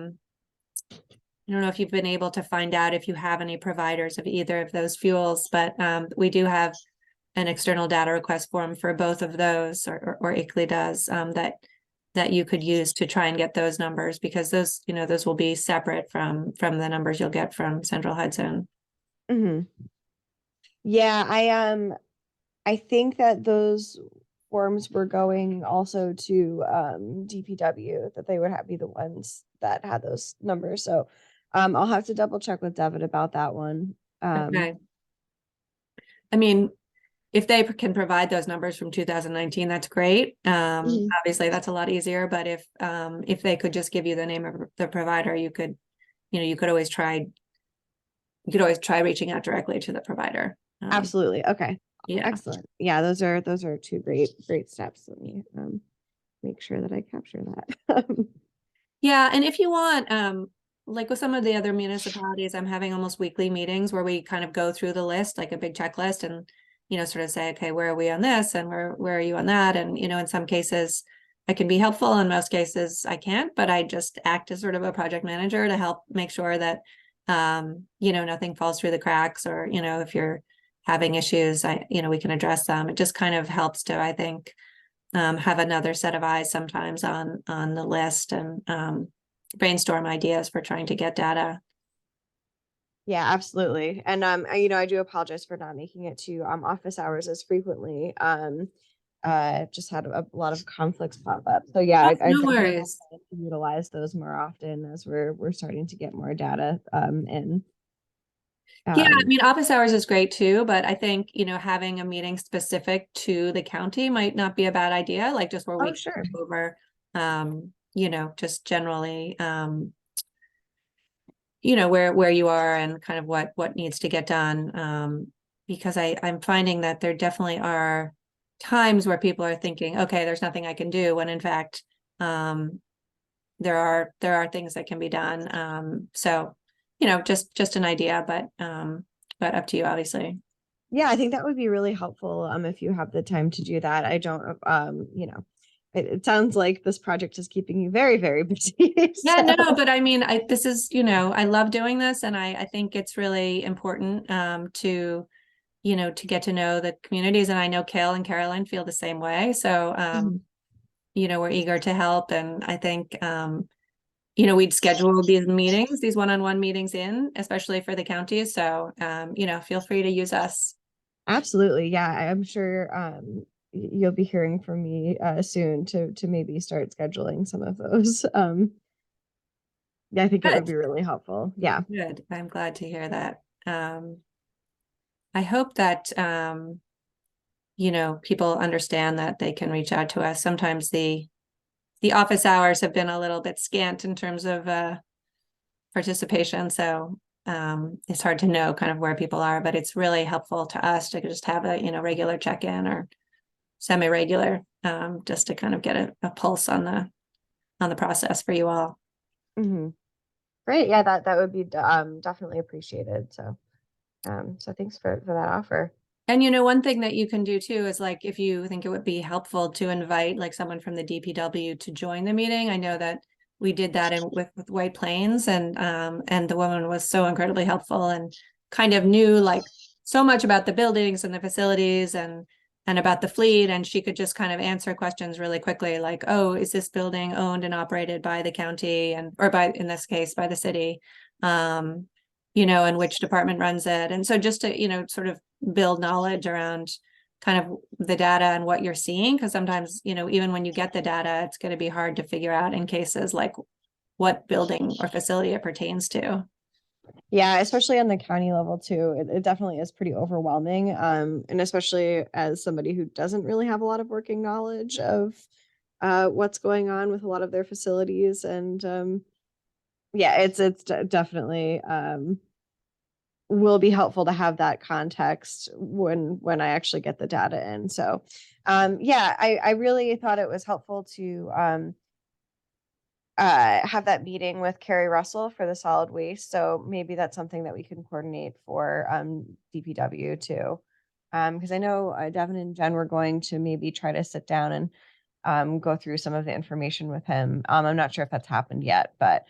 don't know if you've been able to find out if you have any providers of either of those fuels, but we do have an external data request form for both of those, or ICLEI does, that you could use to try and get those numbers, because those will be separate from the numbers you'll get from Central Hudson. Yeah, I think that those forms were going also to DPW, that they would be the ones that had those numbers. So I'll have to double check with Devin about that one. Okay. I mean, if they can provide those numbers from 2019, that's great. Obviously that's a lot easier, but if they could just give you the name of the provider, you could always try reaching out directly to the provider. Absolutely. Okay. Yeah. Excellent. Yeah, those are two great steps. Let me make sure that I capture that. Yeah, and if you want, like with some of the other municipalities, I'm having almost weekly meetings where we kind of go through the list, like a big checklist, and sort of say, okay, where are we on this, and where are you on that? And in some cases I can be helpful, in most cases I can't, but I just act as sort of a project manager to help make sure that nothing falls through the cracks, or if you're having issues, we can address them. It just kind of helps to, I think, have another set of eyes sometimes on the list, and brainstorm ideas for trying to get data. Yeah, absolutely. And I do apologize for not making it to office hours as frequently. Just had a lot of conflicts pop up. So yeah, I No definitely worries. want to utilize those more often as we're starting to get more data in. Yeah, I mean, office hours is great too, but I think, having a meeting specific to the county might not be a bad idea, like just where we sure. can go over, just generally, you know, where you are and kind of what needs to get done. Because I'm finding that there definitely are times where people are thinking, okay, there's nothing I can do, when in fact, there are things that can be done. So, you know, just an idea, but up to you, obviously. Yeah, I think that would be really helpful if you have the time to do that. I don't you know, it sounds like this project is keeping you very, very busy. Yeah, no, so- but I mean, this is, you know, I love doing this, and I think it's really important to, you know, to get to know the communities, and I know Kale and Caroline feel the same way. So Mhm. you know, we're eager to help, and I think you know, we'd schedule these meetings, these one-on-one meetings especially for the counties. So you know, feel free to use us. Absolutely. Yeah, I'm sure you'll be hearing from me soon to maybe start scheduling some of those. Yeah, I think it would Good. be really helpful. Yeah. Good. I'm glad to hear that. I hope that you know, people understand that they can reach out to us. Sometimes the office hours have been a little bit scant in terms of participation. So it's hard to know kind of where people are, but it's really helpful to us to just have a, you know, regular check-in or semi-regular, just to kind of get a pulse on the process for you all. Hmm. Great. Yeah, that would be definitely appreciated. So so thanks for that offer. And, you know, one thing that you can do too is, like, if you think it would be helpful to invite like someone from the DPW to join the meeting. I know that we did that with White Plains, and the woman was so incredibly helpful and kind of knew like so much about the buildings and the facilities and about the fleet. And she could just kind of answer questions really quickly, like, oh, is this building owned and operated by the county or by, in this case, by the city? You know, and which department runs it. And so just to, you know, sort of build knowledge around kind of the data and what you're seeing, because sometimes, you know, even when you get the data, it's going to be hard to figure out in cases like what building or facility it pertains to. Yeah, especially on the county level too. It definitely is pretty overwhelming. And especially as somebody who doesn't really have a lot of working knowledge of what's going on with a lot of their facilities. And yeah, it's definitely will be helpful to have that context when I actually get the data in. So yeah, I really thought it was helpful to have that meeting with Carrie Russell for the solid waste. So maybe that's something that we can coordinate for DPW too. Because I know Devin and Jen were going to maybe try to sit down and go through some of the information with him. I'm not sure if that's happened yet, but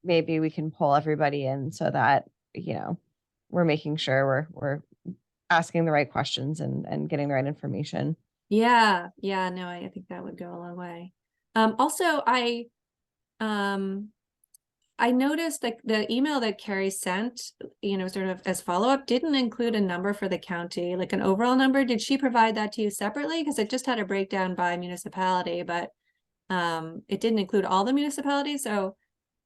maybe we can pull everybody in so that, you know, we're making sure we're asking the right questions and getting the right information. Yeah, no, I think that would go a long way. Also, I noticed that the email that Carrie sent, you know, sort of as follow-up, didn't include a number for the county, like an overall number. Did she provide that to you separately? Because it just had a breakdown by municipality, but it didn't include all the municipalities. So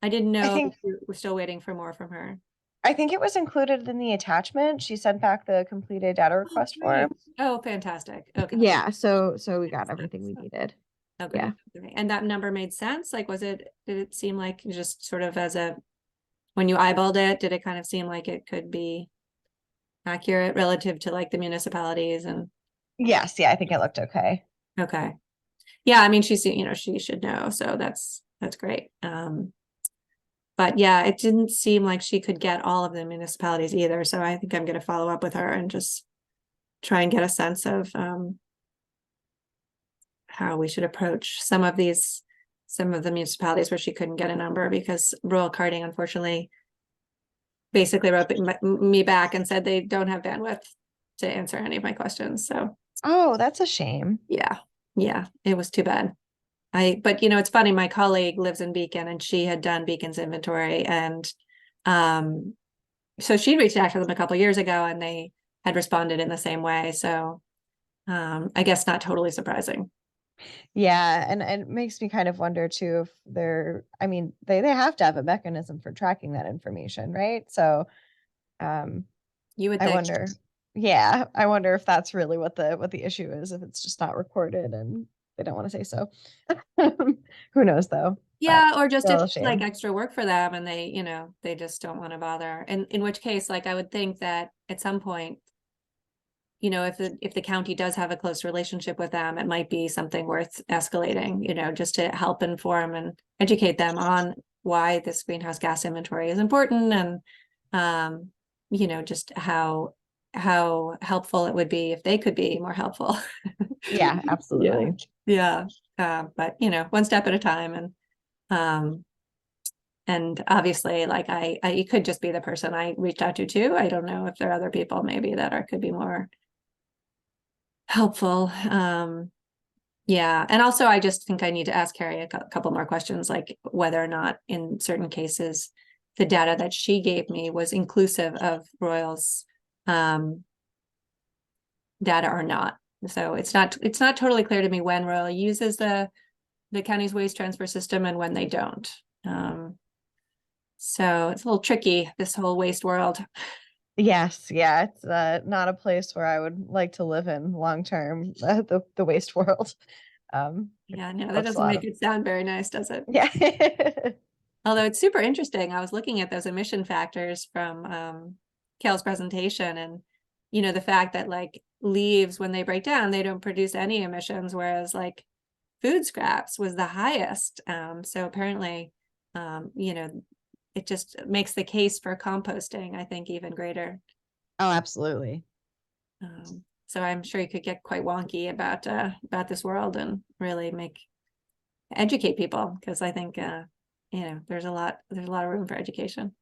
I didn't know if we're still waiting for more from her. I think it was included in the attachment. She sent back the completed data request form. Oh, fantastic. Okay. Yeah, so we got everything we needed. Okay. Yeah. Okay. And that number made sense? Like, did it seem like just sort of when you eyeballed it, did it kind of seem like it could be accurate relative to like the municipalities and? Yes, yeah, I think it looked okay. Okay. Yeah, I mean, you know, she should know, so that's great. But yeah, it didn't seem like she could get all of the municipalities either. So I think I'm going to follow up with her and just try and get a sense of how we should approach some of the municipalities where she couldn't get a number, because rural carting, unfortunately, basically wrote me back and said they don't have bandwidth to answer any of my questions. So, oh, that's a shame. yeah, it was too bad. But you know, it's funny, my colleague lives in Beacon and she had done Beacon's inventory, and so she reached out to them a couple of years ago and they had responded in the same way. So I guess not totally surprising. Yeah, and it makes me kind of wonder too if I mean, they have to have a mechanism for tracking that information, right? So You would I think. wonder, yeah, I wonder if that's really what the issue is, if it's just not recorded and they don't want to say so. Who knows though? Yeah, or just still if a it's like shame. extra work for them and they, they just don't want to bother. And in which case, like, I would think that at some point, if the county does have a close relationship with them, it might be something worth escalating, just to help inform and educate them on why this greenhouse gas inventory is important and, just how helpful it would be if they could be more helpful. Yeah, absolutely. Yeah. But one step at a time and obviously like I it could just be the person I reached out to too. I don't know if there are other people maybe that could be more helpful. Yeah. And also I just think I need to ask Carrie a couple more questions, like whether or not in certain cases the data that she gave me was inclusive of Royal's data or not. So it's not totally clear to me when Royal uses the county's waste transfer system and when they don't. So it's a little tricky, this whole waste world. Yes, yeah, it's not a place where I would like to live in long term. The waste world. Yeah, no, that That's a doesn't lot make of- it sound very nice, does it? Yeah. Although it's super interesting. I was looking at those emission factors from Kale's presentation and, the fact that like leaves, when they break down, they don't produce any emissions, whereas like food scraps was the highest. So apparently, it just makes the case for composting, I think, even greater. Oh, absolutely. So I'm sure you could get quite wonky about this world and really educate people, because I think there's a lot of room for education.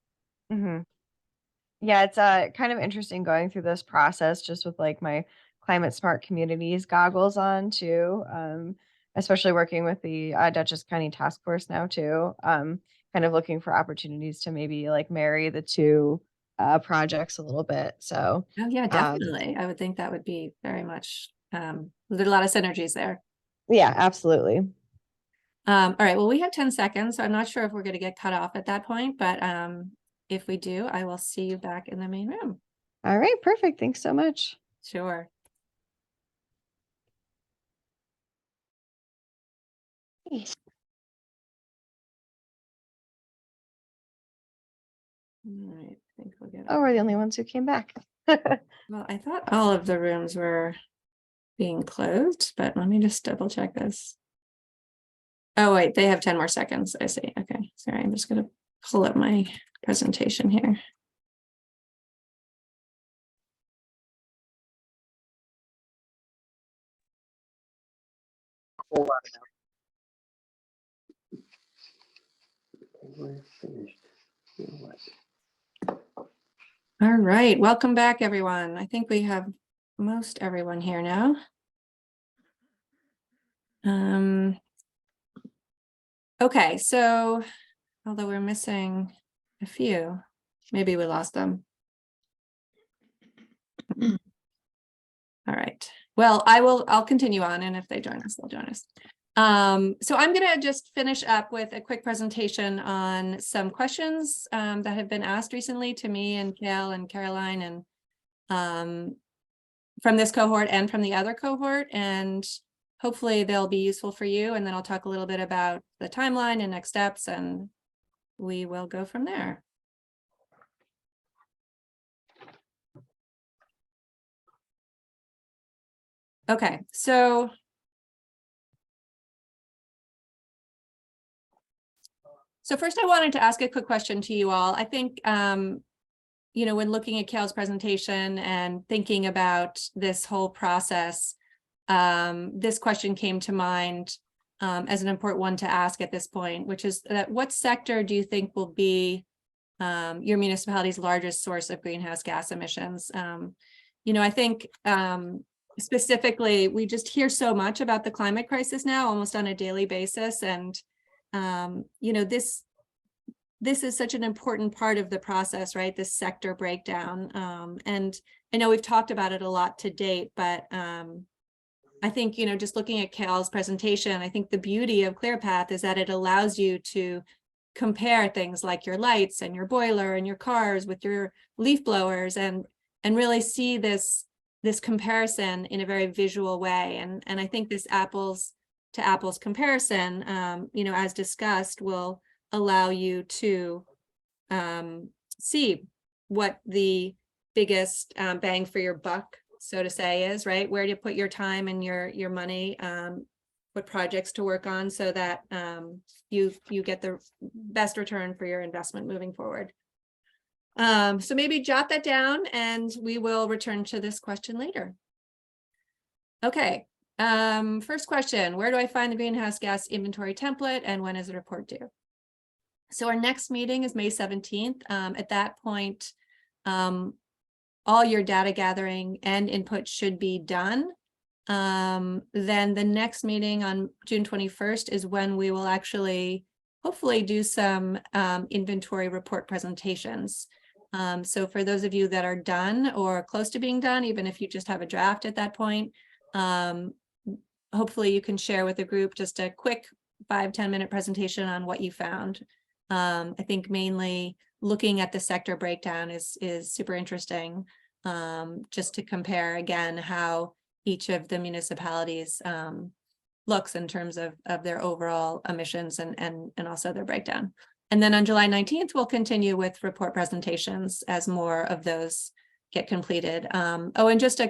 Hmm. Yeah, it's kind of interesting going through this process just with like my climate smart communities goggles on too. Especially working with the Dutchess County Task Force now too. Kind of looking for opportunities to maybe like marry the two projects a little bit. So Oh yeah, definitely. I would think that would be very much there's a lot of synergies there. yeah, absolutely. All right, well, we have 10 seconds, so I'm not sure if we're going to get cut off at that point, but if we do, I will see you back in the main room. All right, perfect. Thanks so much. Sure. All right, I think we'll get. Oh, we're the only ones who came back. Well, I thought all of the rooms were being closed, but let me just double check this. Oh, wait, they have 10 more seconds. I see. Okay, sorry, I'm just going to pull up my presentation here. All right, welcome back, everyone. I think we have most everyone here now. Okay, so although we're missing a few, maybe we lost them. All right. Well, I'll continue on, and if they join us, they'll join us. So I'm gonna just finish up with a quick presentation on some questions that have been asked recently to me and Kale and Caroline, and from this cohort and from the other cohort, and hopefully they'll be useful for you. And then I'll talk a little bit about the timeline and next steps, and we will go from there. Okay, so first I wanted to ask a quick question to you all. I think, when looking at Kale's presentation and thinking about this whole process, this question came to mind as an important one to ask at this point, which is that what sector do you think will be your municipality's largest source of greenhouse gas emissions? I think specifically, we just hear so much about the climate crisis now, almost on a daily basis. And, this is such an important part of the process, right? This sector breakdown. And I know we've talked about it a lot to date, but I think, just looking at Kale's presentation, I think the beauty of ClearPath is that it allows you to compare things like your lights and your boiler and your cars with your leaf blowers and really see this comparison in a very visual way. And I think this apples to apples comparison, you know, as discussed, will allow you to see what the biggest bang for your buck, so to say, is, right? Where to put your time and your money, what projects to work on, so that you get the best return for your investment moving forward. So maybe jot that down, and we will return to this question later. Okay, first question, where do I find the greenhouse gas inventory template, and when is the report due? So our next meeting is May 17th. At that point, all your data gathering and input should be done. Then the next meeting on June 21st is when we will actually hopefully do some inventory report presentations. So for those of you that are done or close to being done, even if you just have a draft at that point, hopefully you can share with the group just a quick 5-10 minute presentation on what you found. I think mainly looking at the sector breakdown is super interesting, just to compare again how each of the municipalities looks in terms of their overall emissions and also their breakdown. And then on July 19th, we'll continue with report presentations as more of those get completed. Oh, and just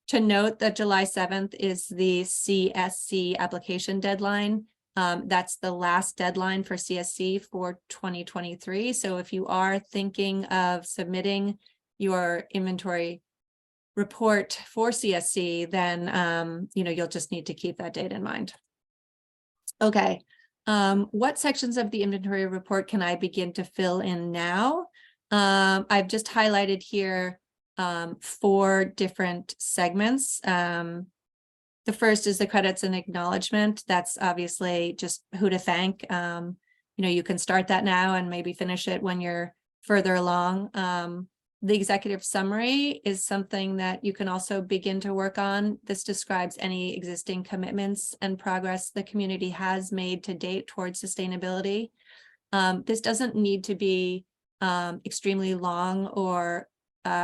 to note that July 7th is the CSC application deadline. That's the last deadline for CSC for 2023. So if you are thinking of submitting your inventory report for CSC, then you know, you'll just need to keep that date in mind. Okay, what sections of the inventory report can I begin to fill in now? I've just highlighted here 4 different segments. The first is the credits and acknowledgement. That's obviously just who to thank. You know, you can start that now and maybe finish it when you're further along. The executive summary is something that you can also begin to work on. This describes any existing commitments and progress the community has made to date towards sustainability. This doesn't need to be extremely long or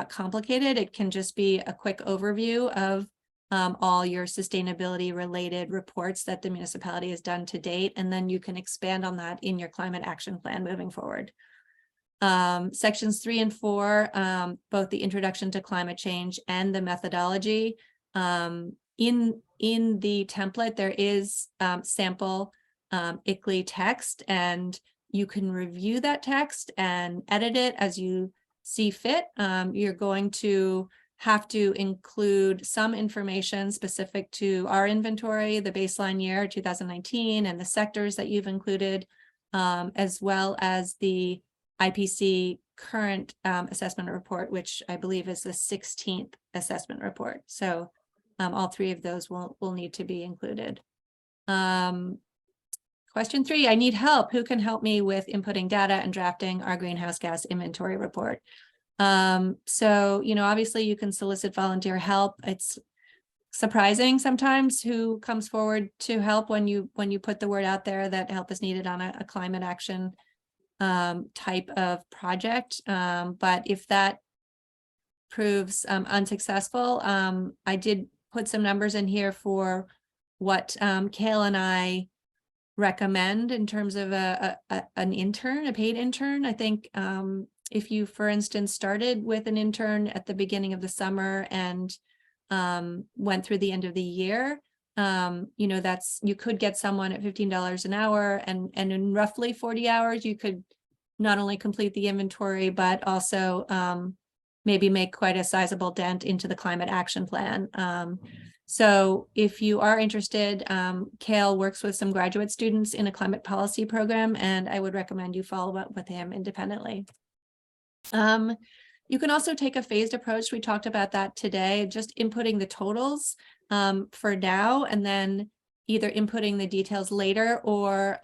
complicated. It can just be a quick overview of all your sustainability related reports that the municipality has done to date, and then you can expand on that in your climate action plan moving forward. Sections 3 and 4, both the introduction to climate change and the methodology. In the template, there is sample ICLEI text, and you can review that text and edit it as you see fit. You're going to have to include some information specific to our inventory, the baseline year 2019, and the sectors that you've included, as well as the IPC current assessment report, which I believe is the 16th assessment report. So all 3 of those will need to be included. Question 3, I need help. Who can help me with inputting data and drafting our greenhouse gas inventory report? So, you know, obviously you can solicit volunteer help. It's surprising sometimes who comes forward to help when you put the word out there that help is needed on a climate action type of project. But if that proves unsuccessful, I did put some numbers in here for what Kale and I recommend in terms of an intern, a paid intern. I think if you, for instance, started with an intern at the beginning of the summer and went through the end of the year, you know, you could get someone at $15 an hour, and in roughly 40 hours, you could not only complete the inventory, but also maybe make quite a sizable dent into the climate action plan. So if you are interested, Kale works with some graduate students in a climate policy program, and I would recommend you follow up with him independently. You can also take a phased approach. We talked about that today, just inputting the totals for now, and then either inputting the details later, or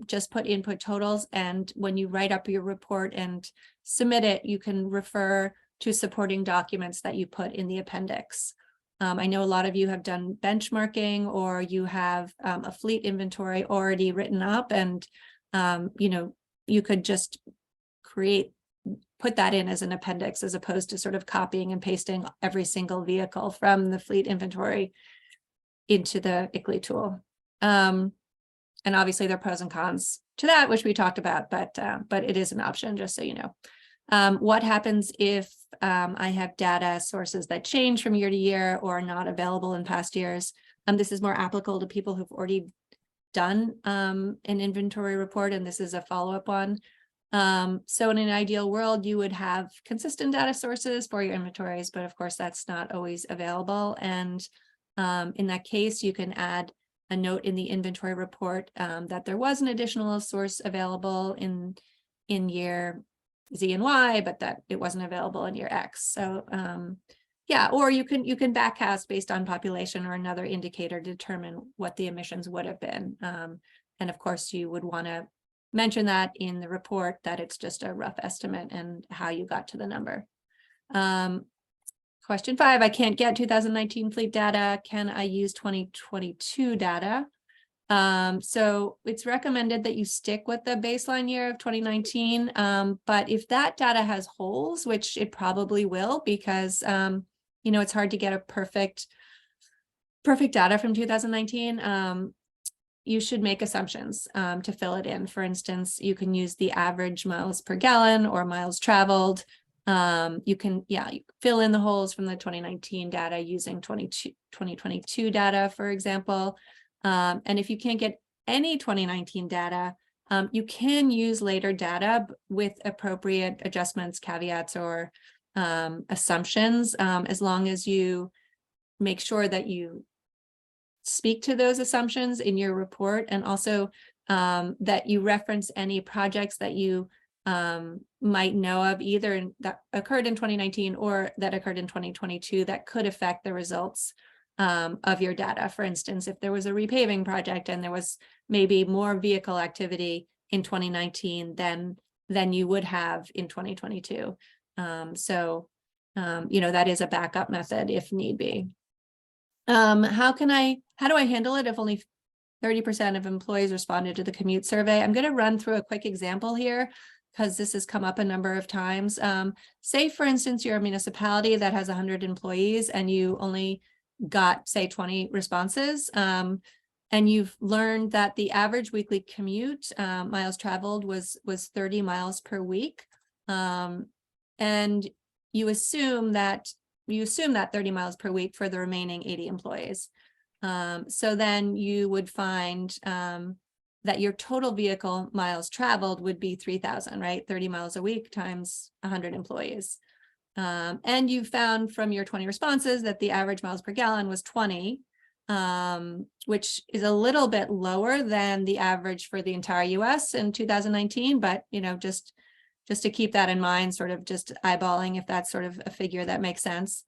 just put input totals. And when you write up your report and submit it, you can refer to supporting documents that you put in the appendix. I know a lot of you have done benchmarking, or you have a fleet inventory already written up, and you know, you could just put that in as an appendix, as opposed to sort of copying and pasting every single vehicle from the fleet inventory into the ICLEI tool. And obviously there are pros and cons to that, which we talked about, but it is an option, just so you know. What happens if I have data sources that change from year to year or are not available in past years? This is more applicable to people who've already done an inventory report, and this is a follow-up one. So in an ideal world, you would have consistent data sources for your inventories, but of course that's not always available. And in that case, you can add a note in the inventory report that there was an additional source available in year Z and Y, but that it wasn't available in year X. So yeah, or you can backcast based on population or another indicator to determine what the emissions would have been. And of course, you would want to mention that in the report that it's just a rough estimate and how you got to the number. Question 5, I can't get 2019 fleet data. Can I use 2022 data? So it's recommended that you stick with the baseline year of 2019. But if that data has holes, which it probably will, because you know, it's hard to get a perfect data from 2019. You should make assumptions to fill it in. For instance, you can use the average miles per gallon or miles traveled. You can fill in the holes from the 2019 data using 2022 data, for example. And if you can't get any 2019 data, you can use later data with appropriate adjustments, caveats, or assumptions, as long as you make sure that you speak to those assumptions in your report, and also that you reference any projects that you might know of, either that occurred in 2019 or that occurred in 2022, that could affect the results of your data. For instance, if there was a repaving project and there was maybe more vehicle activity in 2019 than you would have in 2022. So you know, that is a backup method if need be. How do I handle it if only 30% of employees responded to the commute survey? I'm going to run through a quick example here, because this has come up a number of times. Say, for instance, you're a municipality that has 100 employees and you only got, say, 20 responses, and you've learned that the average weekly commute miles traveled was 30 miles per week, and you assume that 30 miles per week for the remaining 80 employees. So then you would find that your total vehicle miles traveled would be 3,000, right? 30 miles a week times 100 employees. And you found from your 20 responses that the average miles per gallon was 20, which is a little bit lower than the average for the entire US in 2019. But, you know, just to keep that in mind, sort of just eyeballing if that's sort of a figure that makes sense.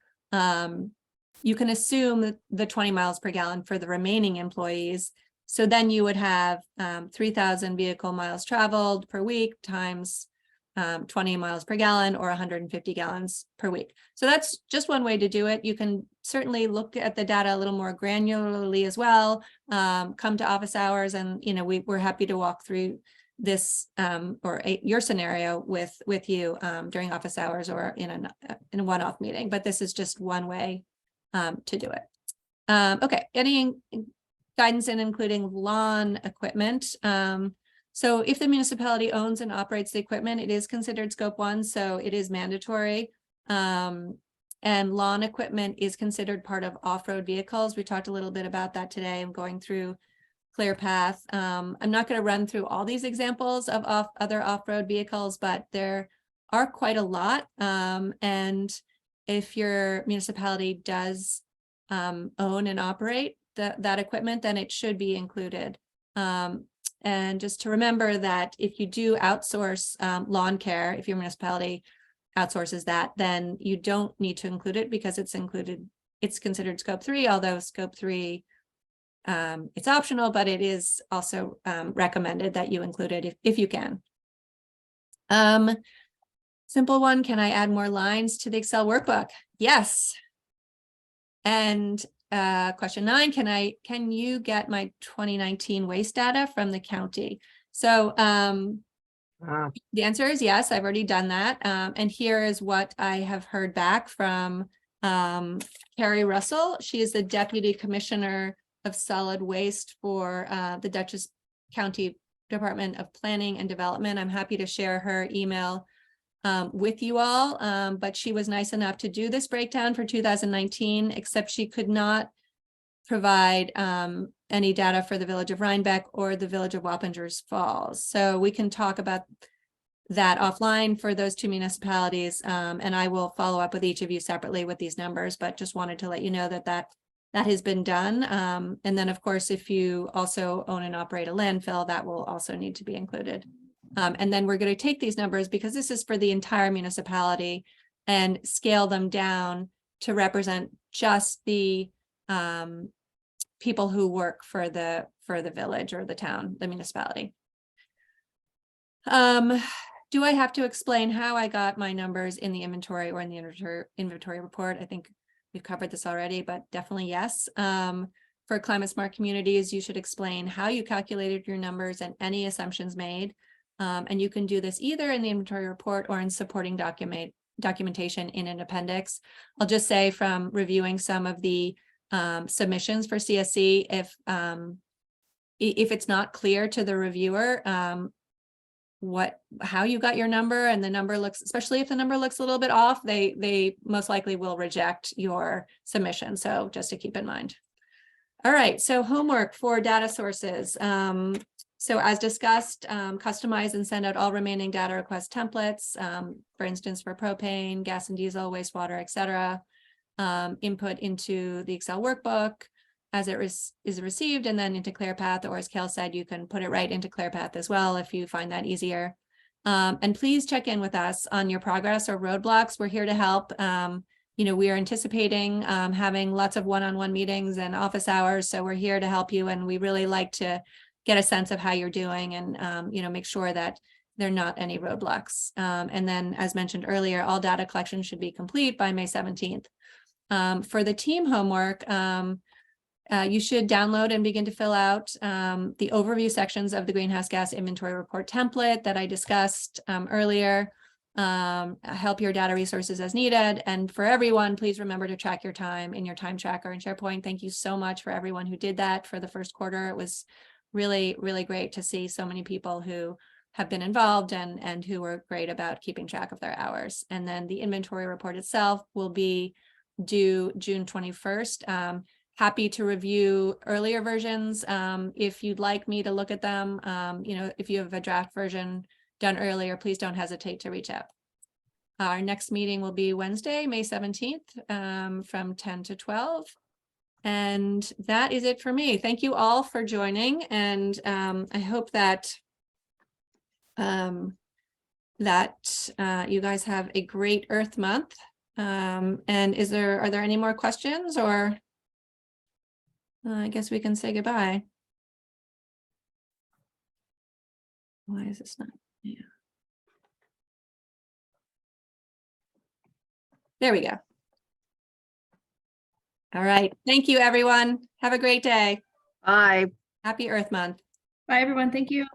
You can assume the 20 miles per gallon for the remaining employees. So then you would have 3,000 vehicle miles traveled per week times 20 miles per gallon, or 150 gallons per week. So that's just one way to do it. You can certainly look at the data a little more granularly as well. Come to office hours, and you know, we're happy to walk through this your scenario with you during office hours or in a one-off meeting. But this is just one way to do it. Okay, any guidance in including lawn equipment? So if the municipality owns and operates the equipment, it is considered scope 1, so it is mandatory. And lawn equipment is considered part of off-road vehicles. We talked a little bit about that today. I'm going through ClearPath. I'm not going to run through all these examples of other off-road vehicles, but there are quite a lot. And if your municipality does own and operate that equipment, then it should be included. And just to remember that if you do outsource lawn care, if your municipality outsources that, then you don't need to include it because it's considered scope 3, although scope 3, it's optional, but it is also recommended that you include it if you can. Simple one, can I add more lines to the Excel workbook? Yes. And question 9, can you get my 2019 waste data from the county? So the answer is yes, I've already done that. And here is what I have heard back from Carrie Russell. She is the Deputy Commissioner of solid waste for the Dutchess County Department of Planning and Development. I'm happy to share her email with you all, but she was nice enough to do this breakdown for 2019, except she could not provide any data for the village of Rhinebeck or the village of Wappingers Falls. So we can talk about that offline for those two municipalities, and I will follow up with each of you separately with these numbers, but just wanted to let you know that that has been done. And then, of course, if you also own and operate a landfill, that will also need to be included. And then we're going to take these numbers, because this is for the entire municipality, and scale them down to represent just the people who work for the village or the town, the municipality. Do I have to explain how I got my numbers in the inventory or in the inventory report? I think we've covered this already, but definitely yes. For climate smart communities, you should explain how you calculated your numbers and any assumptions made. And you can do this either in the inventory report or in supporting documentation in an appendix. I'll just say, from reviewing some of the submissions for CSC, if it's not clear to the reviewer how you got your number, and the number looks, especially if the number looks a little bit off, they most likely will reject your submission. So just to keep in mind. All right, so homework for data sources. So as discussed, customize and send out all remaining data request templates, for instance, for propane, gas and diesel, wastewater, etc. Input into the Excel workbook as it is received, and then into ClearPath, or as Kel said, you can put it right into ClearPath as well if you find that easier. And please check in with us on your progress or roadblocks. We're here to help. We are anticipating having lots of one-on-one meetings and office hours, so we're here to help you, and we really like to get a sense of how you're doing, and make sure that there are not any roadblocks. And then, as mentioned earlier, all data collection should be complete by May 17th. For the team homework, you should download and begin to fill out the overview sections of the greenhouse gas inventory report template that I discussed earlier. Help your data resources as needed. And for everyone, please remember to track your time in your time tracker in SharePoint. Thank you so much for everyone who did that for the first quarter. It was really, really great to see so many people who have been involved and who were great about keeping track of their hours. And then the inventory report itself will be due June 21st. Happy to review earlier versions if you'd like me to look at them. If you have a draft version done earlier, please don't hesitate to reach out. Our next meeting will be Wednesday, May 17th from 10 to 12. And that is it for me. Thank you all for joining. And I hope that you guys have a great Earth Month. And are there any more questions, or I guess we can say goodbye. Why is this not? Yeah. There we go. All right. Thank you, everyone. Have a great day. Bye. Happy Earth Month. Bye, everyone. Thank you.